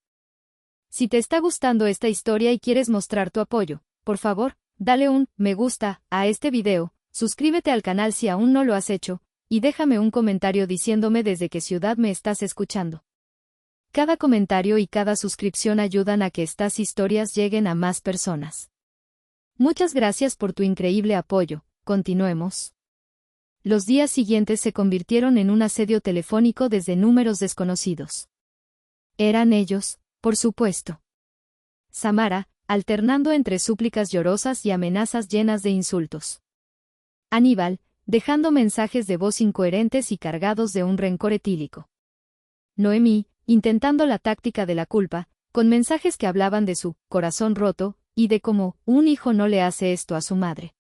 Si te está gustando esta historia y quieres mostrar tu apoyo, por favor, dale un me gusta a este video, suscríbete al canal si aún no lo has hecho, y déjame un comentario diciéndome desde qué ciudad me estás escuchando. Cada comentario y cada suscripción ayudan a que estas historias lleguen a más personas. Muchas gracias por tu increíble apoyo. Continuemos. Los días siguientes se convirtieron en un asedio telefónico desde números desconocidos. Eran ellos, por supuesto. Samara, alternando entre súplicas llorosas y amenazas llenas de insultos. Aníbal, dejando mensajes de voz incoherentes y cargados de un rencor etílico. Noemí, intentando la táctica de la culpa, con mensajes que hablaban de su corazón roto, y de cómo un hijo no le hace esto a su madre.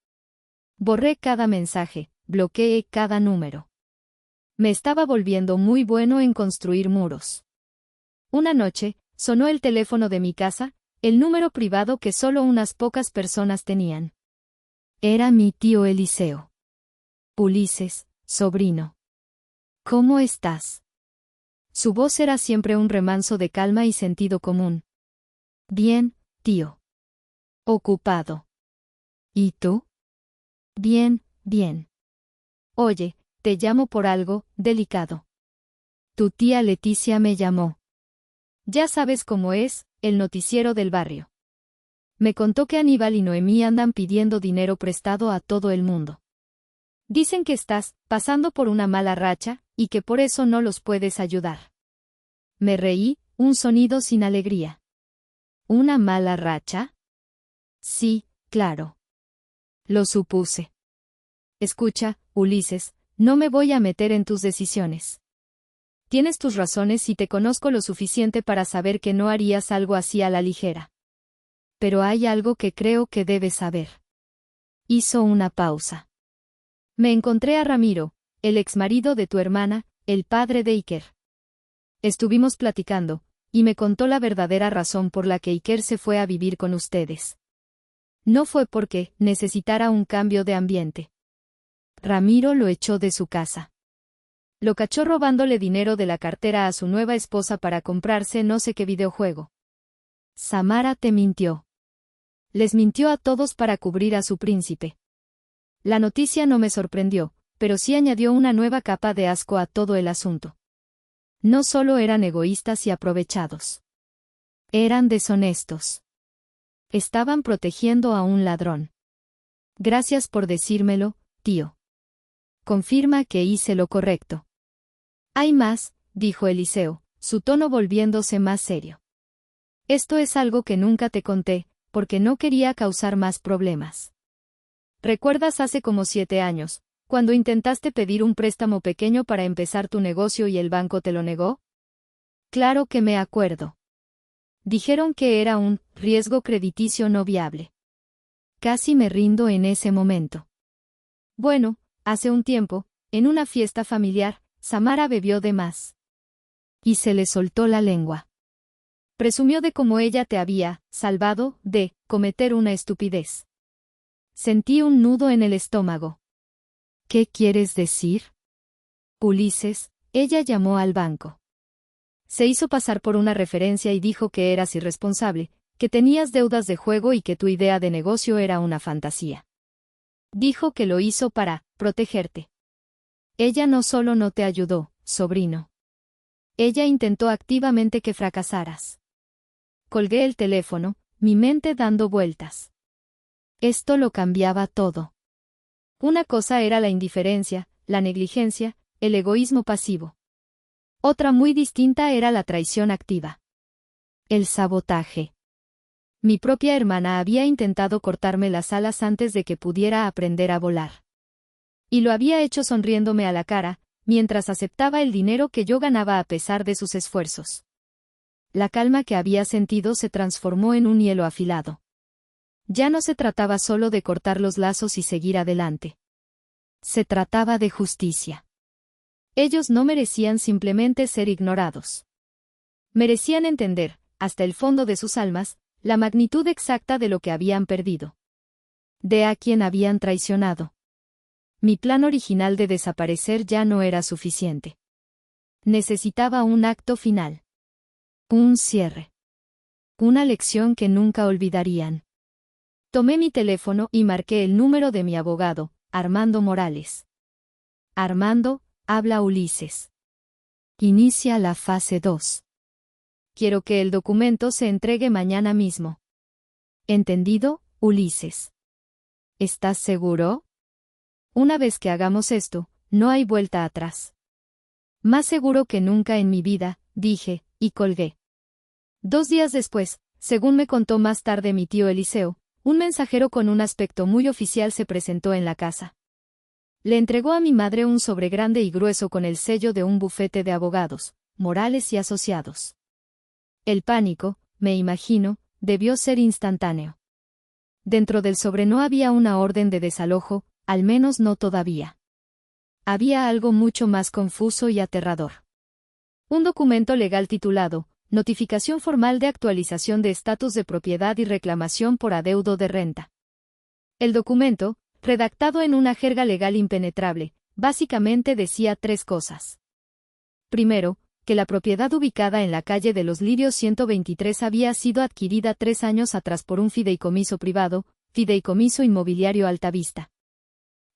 Borré cada mensaje, bloqueé cada número. Me estaba volviendo muy bueno en construir muros. Una noche, sonó el teléfono de mi casa, el número privado que solo unas pocas personas tenían. Era mi tío Eliseo. «Ulises, sobrino. ¿Cómo estás?» Su voz era siempre un remanso de calma y sentido común. «Bien, tío. Ocupado. ¿Y tú?» «Bien, bien. Oye, te llamo por algo delicado. Tu tía Leticia me llamó. Ya sabes cómo es, el noticiero del barrio. Me contó que Aníbal y Noemí andan pidiendo dinero prestado a todo el mundo. Dicen que estás pasando por una mala racha, y que por eso no los puedes ayudar». Me reí, un sonido sin alegría. ¿Una mala racha? Sí, claro. Lo supuse. Escucha, Ulises, no me voy a meter en tus decisiones. Tienes tus razones y te conozco lo suficiente para saber que no harías algo así a la ligera. Pero hay algo que creo que debes saber. Hizo una pausa. Me encontré a Ramiro, el exmarido de tu hermana, el padre de Iker. Estuvimos platicando, y me contó la verdadera razón por la que Iker se fue a vivir con ustedes. No fue porque necesitara un cambio de ambiente. Ramiro lo echó de su casa. Lo cachó robándole dinero de la cartera a su nueva esposa para comprarse no sé qué videojuego. Samara te mintió. Les mintió a todos para cubrir a su príncipe. La noticia no me sorprendió, pero sí añadió una nueva capa de asco a todo el asunto. No solo eran egoístas y aprovechados. Eran deshonestos. Estaban protegiendo a un ladrón. Gracias por decírmelo, tío. Confirma que hice lo correcto. Hay más, dijo Eliseo, su tono volviéndose más serio. Esto es algo que nunca te conté, porque no quería causar más problemas. ¿Recuerdas hace como 7 años, cuando intentaste pedir un préstamo pequeño para empezar tu negocio y el banco te lo negó? Claro que me acuerdo. Dijeron que era un riesgo crediticio no viable. Casi me rindo en ese momento. Bueno, hace un tiempo, en una fiesta familiar, Samara bebió de más. Y se le soltó la lengua. Presumió de cómo ella te había salvado de cometer una estupidez. Sentí un nudo en el estómago. ¿Qué quieres decir? Ulises, ella llamó al banco. Se hizo pasar por una referencia y dijo que eras irresponsable, que tenías deudas de juego y que tu idea de negocio era una fantasía. Dijo que lo hizo para protegerte. Ella no solo no te ayudó, sobrino. Ella intentó activamente que fracasaras. Colgué el teléfono, mi mente dando vueltas. Esto lo cambiaba todo. Una cosa era la indiferencia, la negligencia, el egoísmo pasivo. Otra muy distinta era la traición activa. El sabotaje. Mi propia hermana había intentado cortarme las alas antes de que pudiera aprender a volar. Y lo había hecho sonriéndome a la cara, mientras aceptaba el dinero que yo ganaba a pesar de sus esfuerzos. La calma que había sentido se transformó en un hielo afilado. Ya no se trataba solo de cortar los lazos y seguir adelante. Se trataba de justicia. Ellos no merecían simplemente ser ignorados. Merecían entender, hasta el fondo de sus almas, la magnitud exacta de lo que habían perdido. De a quien habían traicionado. Mi plan original de desaparecer ya no era suficiente. Necesitaba un acto final. Un cierre. Una lección que nunca olvidarían. Tomé mi teléfono y marqué el número de mi abogado, Armando Morales. Armando, habla Ulises. Inicia la fase 2. Quiero que el documento se entregue mañana mismo. ¿Entendido, Ulises? ¿Estás seguro? Una vez que hagamos esto, no hay vuelta atrás. Más seguro que nunca en mi vida, dije, y colgué. 2 días después, según me contó más tarde mi tío Eliseo, un mensajero con un aspecto muy oficial se presentó en la casa. Le entregó a mi madre un sobre grande y grueso con el sello de un bufete de abogados, Morales y Asociados. El pánico, me imagino, debió ser instantáneo. Dentro del sobre no había una orden de desalojo, al menos no todavía. Había algo mucho más confuso y aterrador. Un documento legal titulado, Notificación formal de actualización de estatus de propiedad y reclamación por adeudo de renta. El documento, redactado en una jerga legal impenetrable, básicamente decía 3 cosas. Primero, que la propiedad ubicada en la calle de los Lirios 123 había sido adquirida 3 años atrás por un fideicomiso privado, Fideicomiso Inmobiliario Altavista.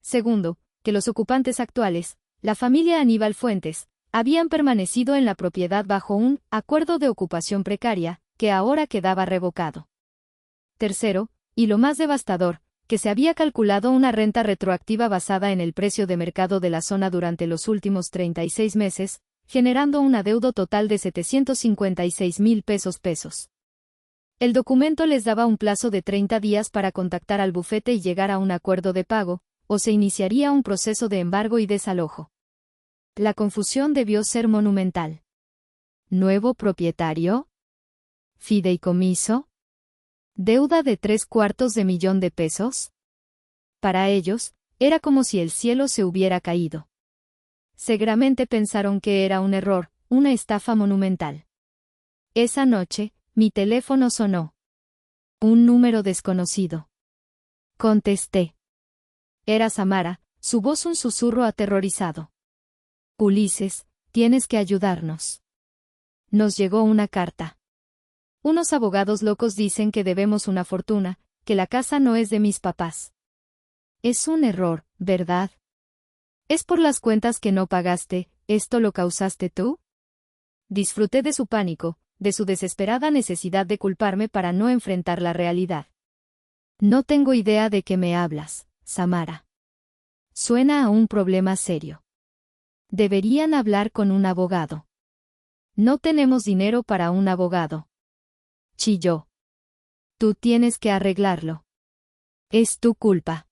Segundo, que los ocupantes actuales, la familia Aníbal Fuentes, habían permanecido en la propiedad bajo un acuerdo de ocupación precaria, que ahora quedaba revocado. Tercero, y lo más devastador, que se había calculado una renta retroactiva basada en el precio de mercado de la zona durante los últimos 36 meses, generando un adeudo total de 756,000 pesos. El documento les daba un plazo de 30 días para contactar al bufete y llegar a un acuerdo de pago, o se iniciaría un proceso de embargo y desalojo. La confusión debió ser monumental. ¿Nuevo propietario? ¿Fideicomiso? ¿Deuda de 3/4 de pesos? Para ellos, era como si el cielo se hubiera caído. Seguramente pensaron que era un error, una estafa monumental. Esa noche, mi teléfono sonó. Un número desconocido. Contesté. Era Samara, su voz un susurro aterrorizado. Ulises, tienes que ayudarnos. Nos llegó una carta. Unos abogados locos dicen que debemos una fortuna, que la casa no es de mis papás. Es un error, ¿verdad? ¿Es por las cuentas que no pagaste, esto lo causaste tú? Disfruté de su pánico, de su desesperada necesidad de culparme para no enfrentar la realidad. No tengo idea de qué me hablas, Samara. Suena a un problema serio. Deberían hablar con un abogado. No tenemos dinero para un abogado. Chilló. Tú tienes que arreglarlo. Es tu culpa.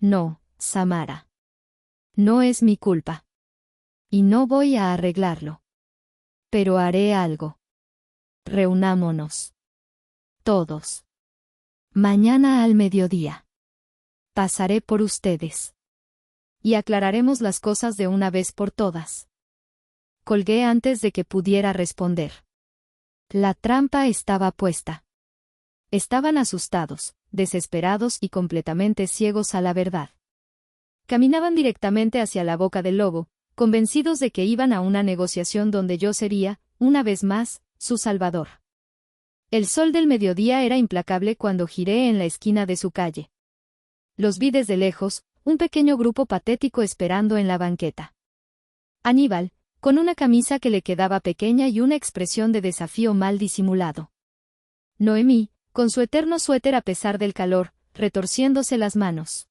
No, Samara. No es mi culpa. Y no voy a arreglarlo. Pero haré algo. Reunámonos. Todos. Mañana al mediodía. Pasaré por ustedes. Y aclararemos las cosas de una vez por todas. Colgué antes de que pudiera responder. La trampa estaba puesta. Estaban asustados, desesperados y completamente ciegos a la verdad. Caminaban directamente hacia la boca del lobo, convencidos de que iban a una negociación donde yo sería, una vez más, su salvador. El sol del mediodía era implacable cuando giré en la esquina de su calle. Los vi desde lejos, un pequeño grupo patético esperando en la banqueta. Aníbal, con una camisa que le quedaba pequeña y una expresión de desafío mal disimulado. Noemí, con su eterno suéter a pesar del calor, retorciéndose las manos.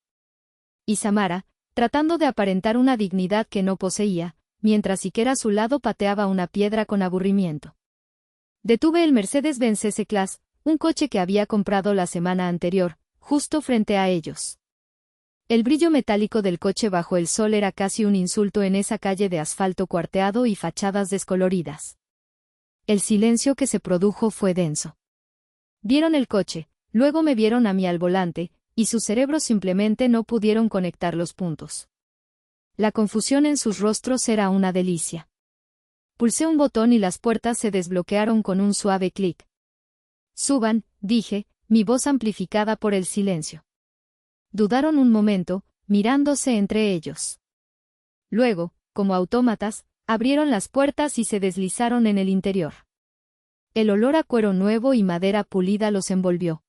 Y Samara, tratando de aparentar una dignidad que no poseía, mientras Iker a su lado pateaba una piedra con aburrimiento. Detuve el Mercedes-Benz S-Class, un coche que había comprado la semana anterior, justo frente a ellos. El brillo metálico del coche bajo el sol era casi un insulto en esa calle de asfalto cuarteado y fachadas descoloridas. El silencio que se produjo fue denso. Vieron el coche, luego me vieron a mí al volante, y sus cerebros simplemente no pudieron conectar los puntos. La confusión en sus rostros era una delicia. Pulsé un botón y las puertas se desbloquearon con un suave clic. «Suban», dije, mi voz amplificada por el silencio. Dudaron un momento, mirándose entre ellos. Luego, como autómatas, abrieron las puertas y se deslizaron en el interior. El olor a cuero nuevo y madera pulida los envolvió.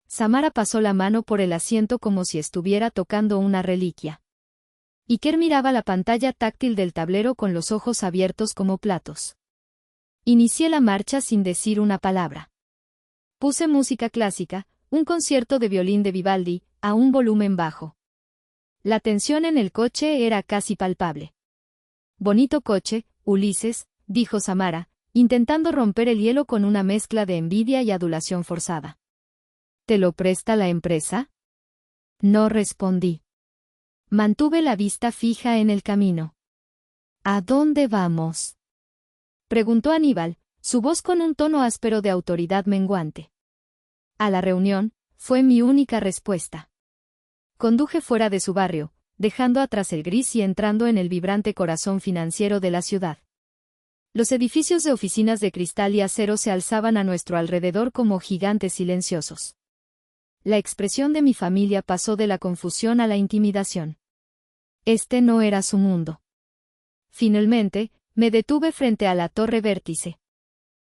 Samara pasó la mano por el asiento como si estuviera tocando una reliquia. Iker miraba la pantalla táctil del tablero con los ojos abiertos como platos. Inicié la marcha sin decir una palabra. Puse música clásica, un concierto de violín de Vivaldi, a un volumen bajo. La tensión en el coche era casi palpable. «Bonito coche, Ulises», dijo Samara, intentando romper el hielo con una mezcla de envidia y adulación forzada. «¿Te lo presta la empresa?» No respondí. Mantuve la vista fija en el camino. «¿A dónde vamos?», preguntó Aníbal, su voz con un tono áspero de autoridad menguante. «A la reunión», fue mi única respuesta. Conduje fuera de su barrio, dejando atrás el gris y entrando en el vibrante corazón financiero de la ciudad. Los edificios de oficinas de cristal y acero se alzaban a nuestro alrededor como gigantes silenciosos. La expresión de mi familia pasó de la confusión a la intimidación. Este no era su mundo. Finalmente, me detuve frente a la torre vértice.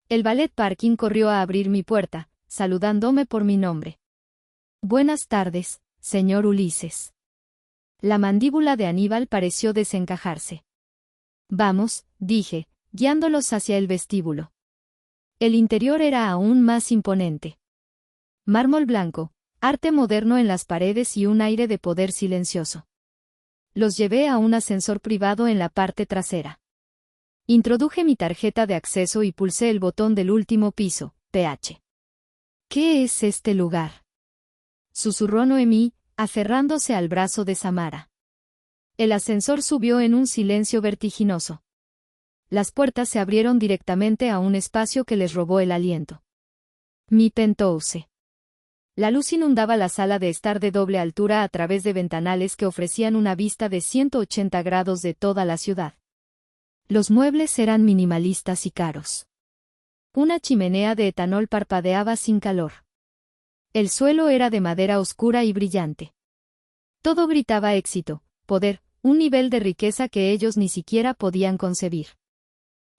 El ballet parking corrió a abrir mi puerta, saludándome por mi nombre. «Buenas tardes, señor Ulises». La mandíbula de Aníbal pareció desencajarse. «Vamos», dije, guiándolos hacia el vestíbulo. El interior era aún más imponente. Mármol blanco, arte moderno en las paredes y un aire de poder silencioso. Los llevé a un ascensor privado en la parte trasera. Introduje mi tarjeta de acceso y pulsé el botón del último piso, PH. «¿Qué es este lugar?», susurró Noemí, aferrándose al brazo de Samara. El ascensor subió en un silencio vertiginoso. Las puertas se abrieron directamente a un espacio que les robó el aliento. Mi penthouse. La luz inundaba la sala de estar de doble altura a través de ventanales que ofrecían una vista de 180 grados de toda la ciudad. Los muebles eran minimalistas y caros. Una chimenea de etanol parpadeaba sin calor. El suelo era de madera oscura y brillante. Todo gritaba éxito, poder, un nivel de riqueza que ellos ni siquiera podían concebir.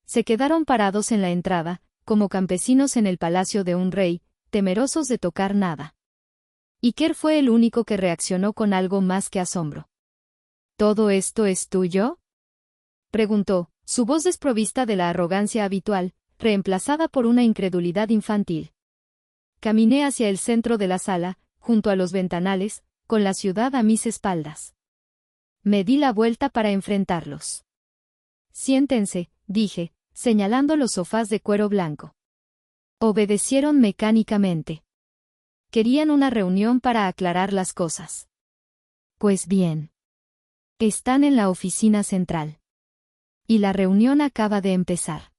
Se quedaron parados en la entrada, como campesinos en el palacio de un rey, temerosos de tocar nada. Iker fue el único que reaccionó con algo más que asombro. «¿Todo esto es tuyo?», preguntó, su voz desprovista de la arrogancia habitual, reemplazada por una incredulidad infantil. Caminé hacia el centro de la sala, junto a los ventanales, con la ciudad a mis espaldas. Me di la vuelta para enfrentarlos. «Siéntense», dije, señalando los sofás de cuero blanco. Obedecieron mecánicamente. Querían una reunión para aclarar las cosas. Pues bien. Están en la oficina central. Y la reunión acaba de empezar.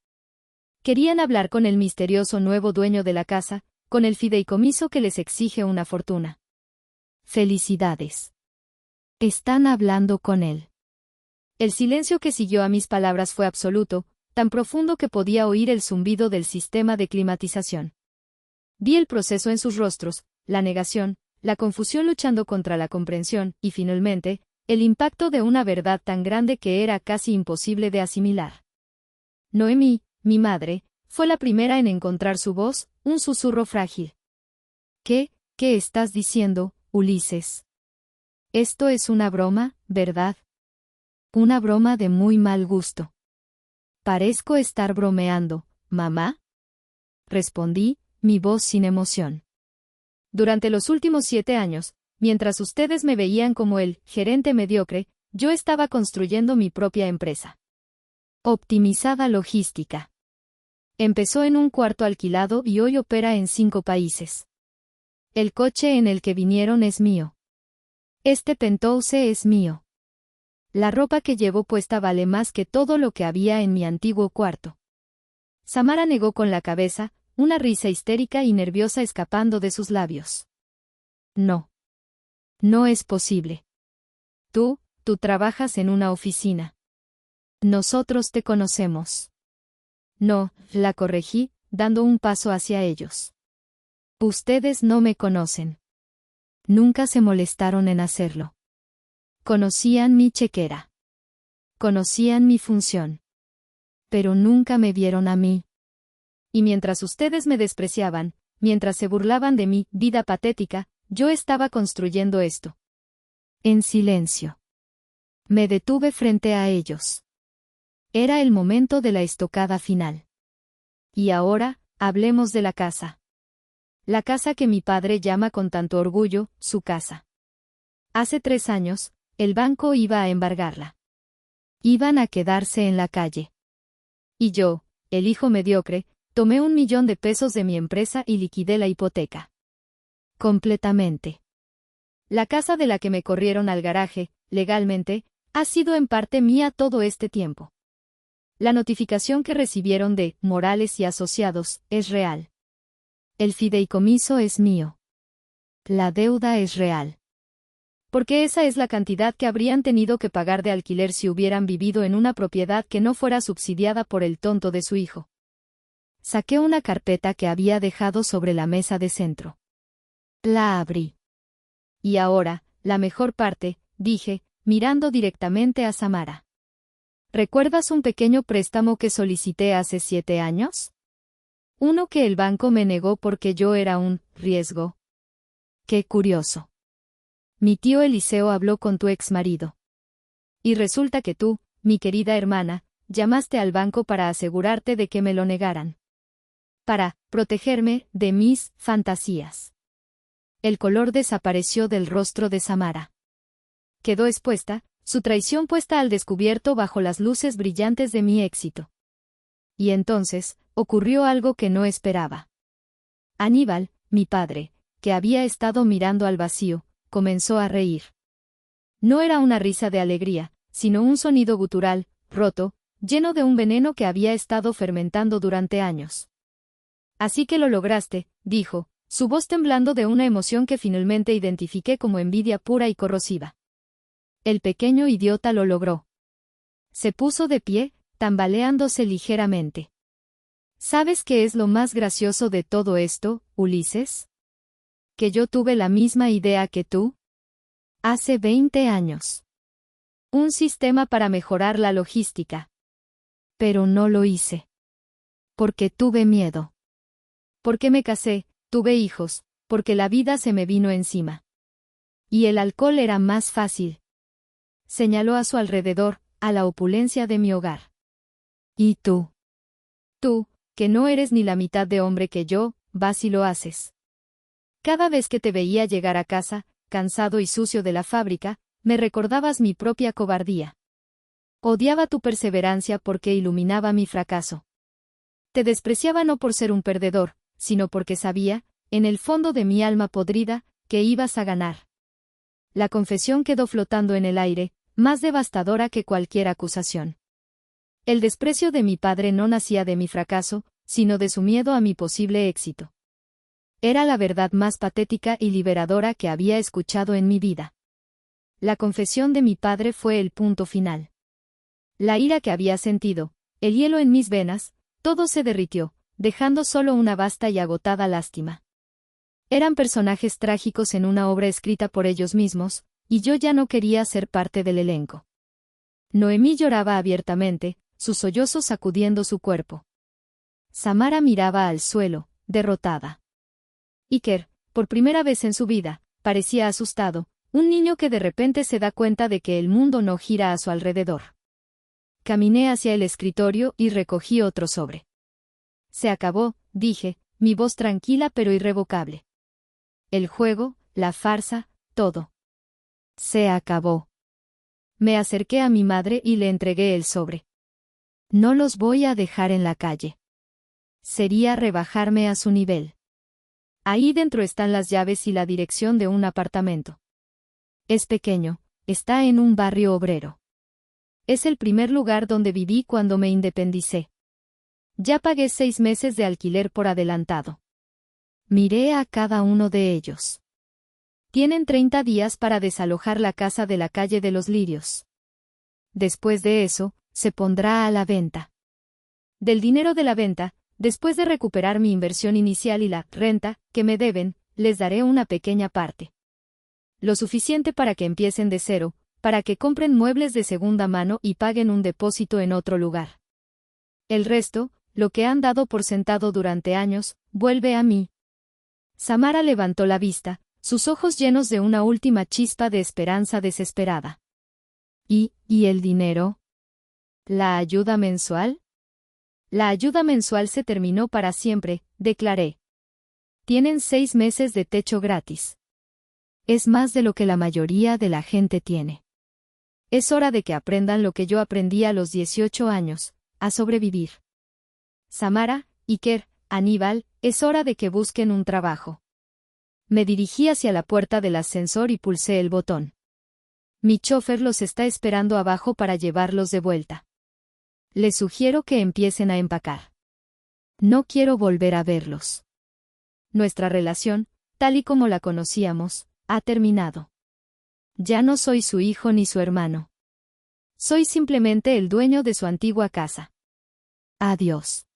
Querían hablar con el misterioso nuevo dueño de la casa, con el fideicomiso que les exige una fortuna. Felicidades. Están hablando con él. El silencio que siguió a mis palabras fue absoluto, tan profundo que podía oír el zumbido del sistema de climatización. Vi el proceso en sus rostros, la negación, la confusión luchando contra la comprensión, y finalmente, el impacto de una verdad tan grande que era casi imposible de asimilar. Noemí, mi madre, fue la primera en encontrar su voz, un susurro frágil. ¿Qué estás diciendo, Ulises? Esto es una broma, ¿verdad? Una broma de muy mal gusto. Parezco estar bromeando, ¿mamá?, respondí, mi voz sin emoción. Durante los últimos 7 años, mientras ustedes me veían como el gerente mediocre, yo estaba construyendo mi propia empresa. Optimizada logística. Empezó en un cuarto alquilado y hoy opera en 5 países. El coche en el que vinieron es mío. Este penthouse es mío. La ropa que llevo puesta vale más que todo lo que había en mi antiguo cuarto. Samara negó con la cabeza, una risa histérica y nerviosa escapando de sus labios. No. No es posible. Tú trabajas en una oficina. Nosotros te conocemos. No, la corregí, dando un paso hacia ellos. Ustedes no me conocen. Nunca se molestaron en hacerlo. Conocían mi chequera. Conocían mi función. Pero nunca me vieron a mí. Y mientras ustedes me despreciaban, mientras se burlaban de mi vida patética, yo estaba construyendo esto. En silencio. Me detuve frente a ellos. Era el momento de la estocada final. Y ahora, hablemos de la casa. La casa que mi padre llama con tanto orgullo, su casa. Hace 3 años, el banco iba a embargarla. Iban a quedarse en la calle. Y yo, el hijo mediocre, tomé $1.000.000 de mi empresa y liquidé la hipoteca. Completamente. La casa de la que me corrieron al garaje, legalmente, ha sido en parte mía todo este tiempo. La notificación que recibieron de Morales y Asociados es real. El fideicomiso es mío. La deuda es real. Porque esa es la cantidad que habrían tenido que pagar de alquiler si hubieran vivido en una propiedad que no fuera subsidiada por el tonto de su hijo. Saqué una carpeta que había dejado sobre la mesa de centro. La abrí. Y ahora, la mejor parte, dije, mirando directamente a Samara. ¿Recuerdas un pequeño préstamo que solicité hace 7 años? Uno que el banco me negó porque yo era un riesgo. Qué curioso. Mi tío Eliseo habló con tu exmarido. Y resulta que tú, mi querida hermana, llamaste al banco para asegurarte de que me lo negaran. Para protegerme de mis fantasías. El color desapareció del rostro de Samara. Quedó expuesta, su traición puesta al descubierto bajo las luces brillantes de mi éxito. Y entonces, ocurrió algo que no esperaba. Aníbal, mi padre, que había estado mirando al vacío, comenzó a reír. No era una risa de alegría, sino un sonido gutural, roto, lleno de un veneno que había estado fermentando durante años. Así que lo lograste, dijo, su voz temblando de una emoción que finalmente identifiqué como envidia pura y corrosiva. El pequeño idiota lo logró. Se puso de pie, tambaleándose ligeramente. ¿Sabes qué es lo más gracioso de todo esto, Ulises? Que yo tuve la misma idea que tú. Hace 20 años. Un sistema para mejorar la logística. Pero no lo hice. Porque tuve miedo. Porque me casé, tuve hijos, porque la vida se me vino encima. Y el alcohol era más fácil. Señaló a su alrededor, a la opulencia de mi hogar. ¿Y tú? Tú, que no eres ni la mitad de hombre que yo, vas y lo haces. Cada vez que te veía llegar a casa, cansado y sucio de la fábrica, me recordabas mi propia cobardía. Odiaba tu perseverancia porque iluminaba mi fracaso. Te despreciaba no por ser un perdedor, sino porque sabía, en el fondo de mi alma podrida, que ibas a ganar. La confesión quedó flotando en el aire, más devastadora que cualquier acusación. El desprecio de mi padre no nacía de mi fracaso, sino de su miedo a mi posible éxito. Era la verdad más patética y liberadora que había escuchado en mi vida. La confesión de mi padre fue el punto final. La ira que había sentido, el hielo en mis venas, todo se derritió, dejando solo una vasta y agotada lástima. Eran personajes trágicos en una obra escrita por ellos mismos, y yo ya no quería ser parte del elenco. Noemí lloraba abiertamente, sus sollozos sacudiendo su cuerpo. Samara miraba al suelo, derrotada. Iker, por primera vez en su vida, parecía asustado, un niño que de repente se da cuenta de que el mundo no gira a su alrededor. Caminé hacia el escritorio y recogí otro sobre. Se acabó, dije, mi voz tranquila pero irrevocable. El juego, la farsa, todo. Se acabó. Me acerqué a mi madre y le entregué el sobre. No los voy a dejar en la calle. Sería rebajarme a su nivel. Ahí dentro están las llaves y la dirección de un apartamento. Es pequeño, está en un barrio obrero. Es el primer lugar donde viví cuando me independicé. Ya pagué 6 meses de alquiler por adelantado. Miré a cada uno de ellos. Tienen 30 días para desalojar la casa de la calle de los Lirios. Después de eso, se pondrá a la venta. Del dinero de la venta, después de recuperar mi inversión inicial y la renta que me deben, les daré una pequeña parte. Lo suficiente para que empiecen de cero, para que compren muebles de segunda mano y paguen un depósito en otro lugar. El resto, lo que han dado por sentado durante años, vuelve a mí. Samara levantó la vista, sus ojos llenos de una última chispa de esperanza desesperada. ¿Y el dinero? ¿La ayuda mensual? La ayuda mensual se terminó para siempre, declaré. Tienen 6 meses de techo gratis. Es más de lo que la mayoría de la gente tiene. Es hora de que aprendan lo que yo aprendí a los 18 años, a sobrevivir. Samara, Iker, Aníbal, es hora de que busquen un trabajo. Me dirigí hacia la puerta del ascensor y pulsé el botón. Mi chofer los está esperando abajo para llevarlos de vuelta. Les sugiero que empiecen a empacar. No quiero volver a verlos. Nuestra relación, tal y como la conocíamos, ha terminado. Ya no soy su hijo ni su hermano. Soy simplemente el dueño de su antigua casa. Adiós.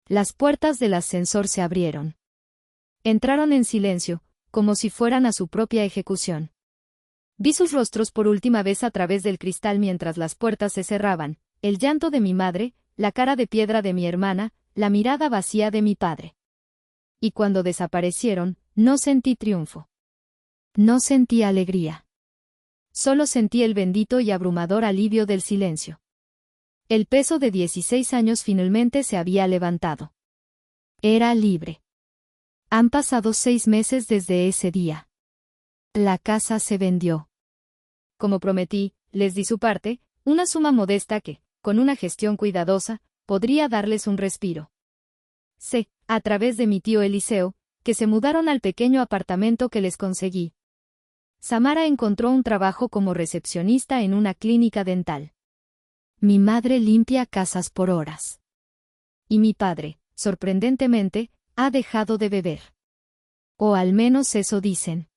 Las puertas del ascensor se abrieron. Entraron en silencio, como si fueran a su propia ejecución. Vi sus rostros por última vez a través del cristal mientras las puertas se cerraban, el llanto de mi madre, la cara de piedra de mi hermana, la mirada vacía de mi padre. Y cuando desaparecieron, no sentí triunfo. No sentí alegría. Solo sentí el bendito y abrumador alivio del silencio. El peso de 16 años finalmente se había levantado. Era libre. Han pasado 6 meses desde ese día. La casa se vendió. Como prometí, les di su parte, una suma modesta que, con una gestión cuidadosa, podría darles un respiro. Sé, a través de mi tío Eliseo, que se mudaron al pequeño apartamento que les conseguí. Samara encontró un trabajo como recepcionista en una clínica dental. Mi madre limpia casas por horas. Y mi padre, sorprendentemente, ha dejado de beber. O al menos eso dicen.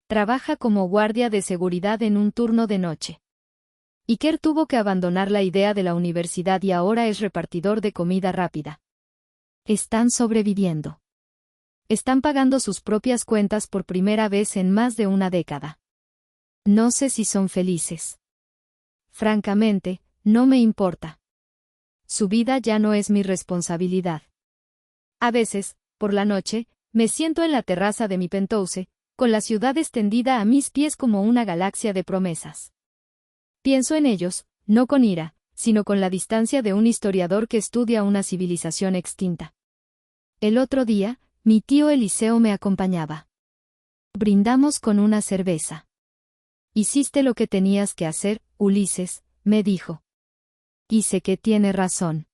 Trabaja como guardia de seguridad en un turno de noche. Iker tuvo que abandonar la idea de la universidad y ahora es repartidor de comida rápida. Están sobreviviendo. Están pagando sus propias cuentas por primera vez en más de una década. No sé si son felices. Francamente, no me importa. Su vida ya no es mi responsabilidad. A veces, por la noche, me siento en la terraza de mi penthouse, con la ciudad extendida a mis pies como una galaxia de promesas. Pienso en ellos, no con ira, sino con la distancia de un historiador que estudia una civilización extinta. El otro día, mi tío Eliseo me acompañaba. Brindamos con una cerveza. Hiciste lo que tenías que hacer, Ulises, me dijo. Y sé que tiene razón.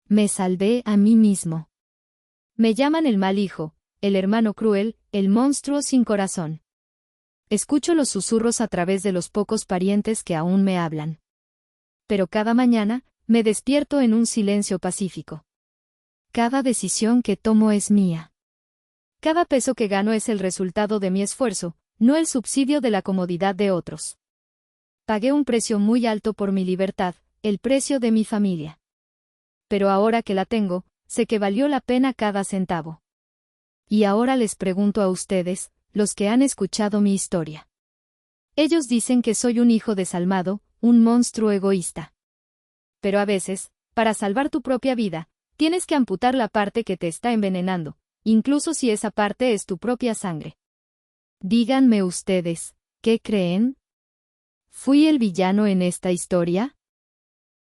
Me salvé a mí mismo. Me llaman el mal hijo, el hermano cruel, el monstruo sin corazón. Escucho los susurros a través de los pocos parientes que aún me hablan. Pero cada mañana, me despierto en un silencio pacífico. Cada decisión que tomo es mía. Cada peso que gano es el resultado de mi esfuerzo, no el subsidio de la comodidad de otros. Pagué un precio muy alto por mi libertad, el precio de mi familia. Pero ahora que la tengo, sé que valió la pena cada centavo. Y ahora les pregunto a ustedes, los que han escuchado mi historia. Ellos dicen que soy un hijo desalmado, un monstruo egoísta. Pero a veces, para salvar tu propia vida, tienes que amputar la parte que te está envenenando, incluso si esa parte es tu propia sangre. Díganme ustedes, ¿qué creen? ¿Fui el villano en esta historia?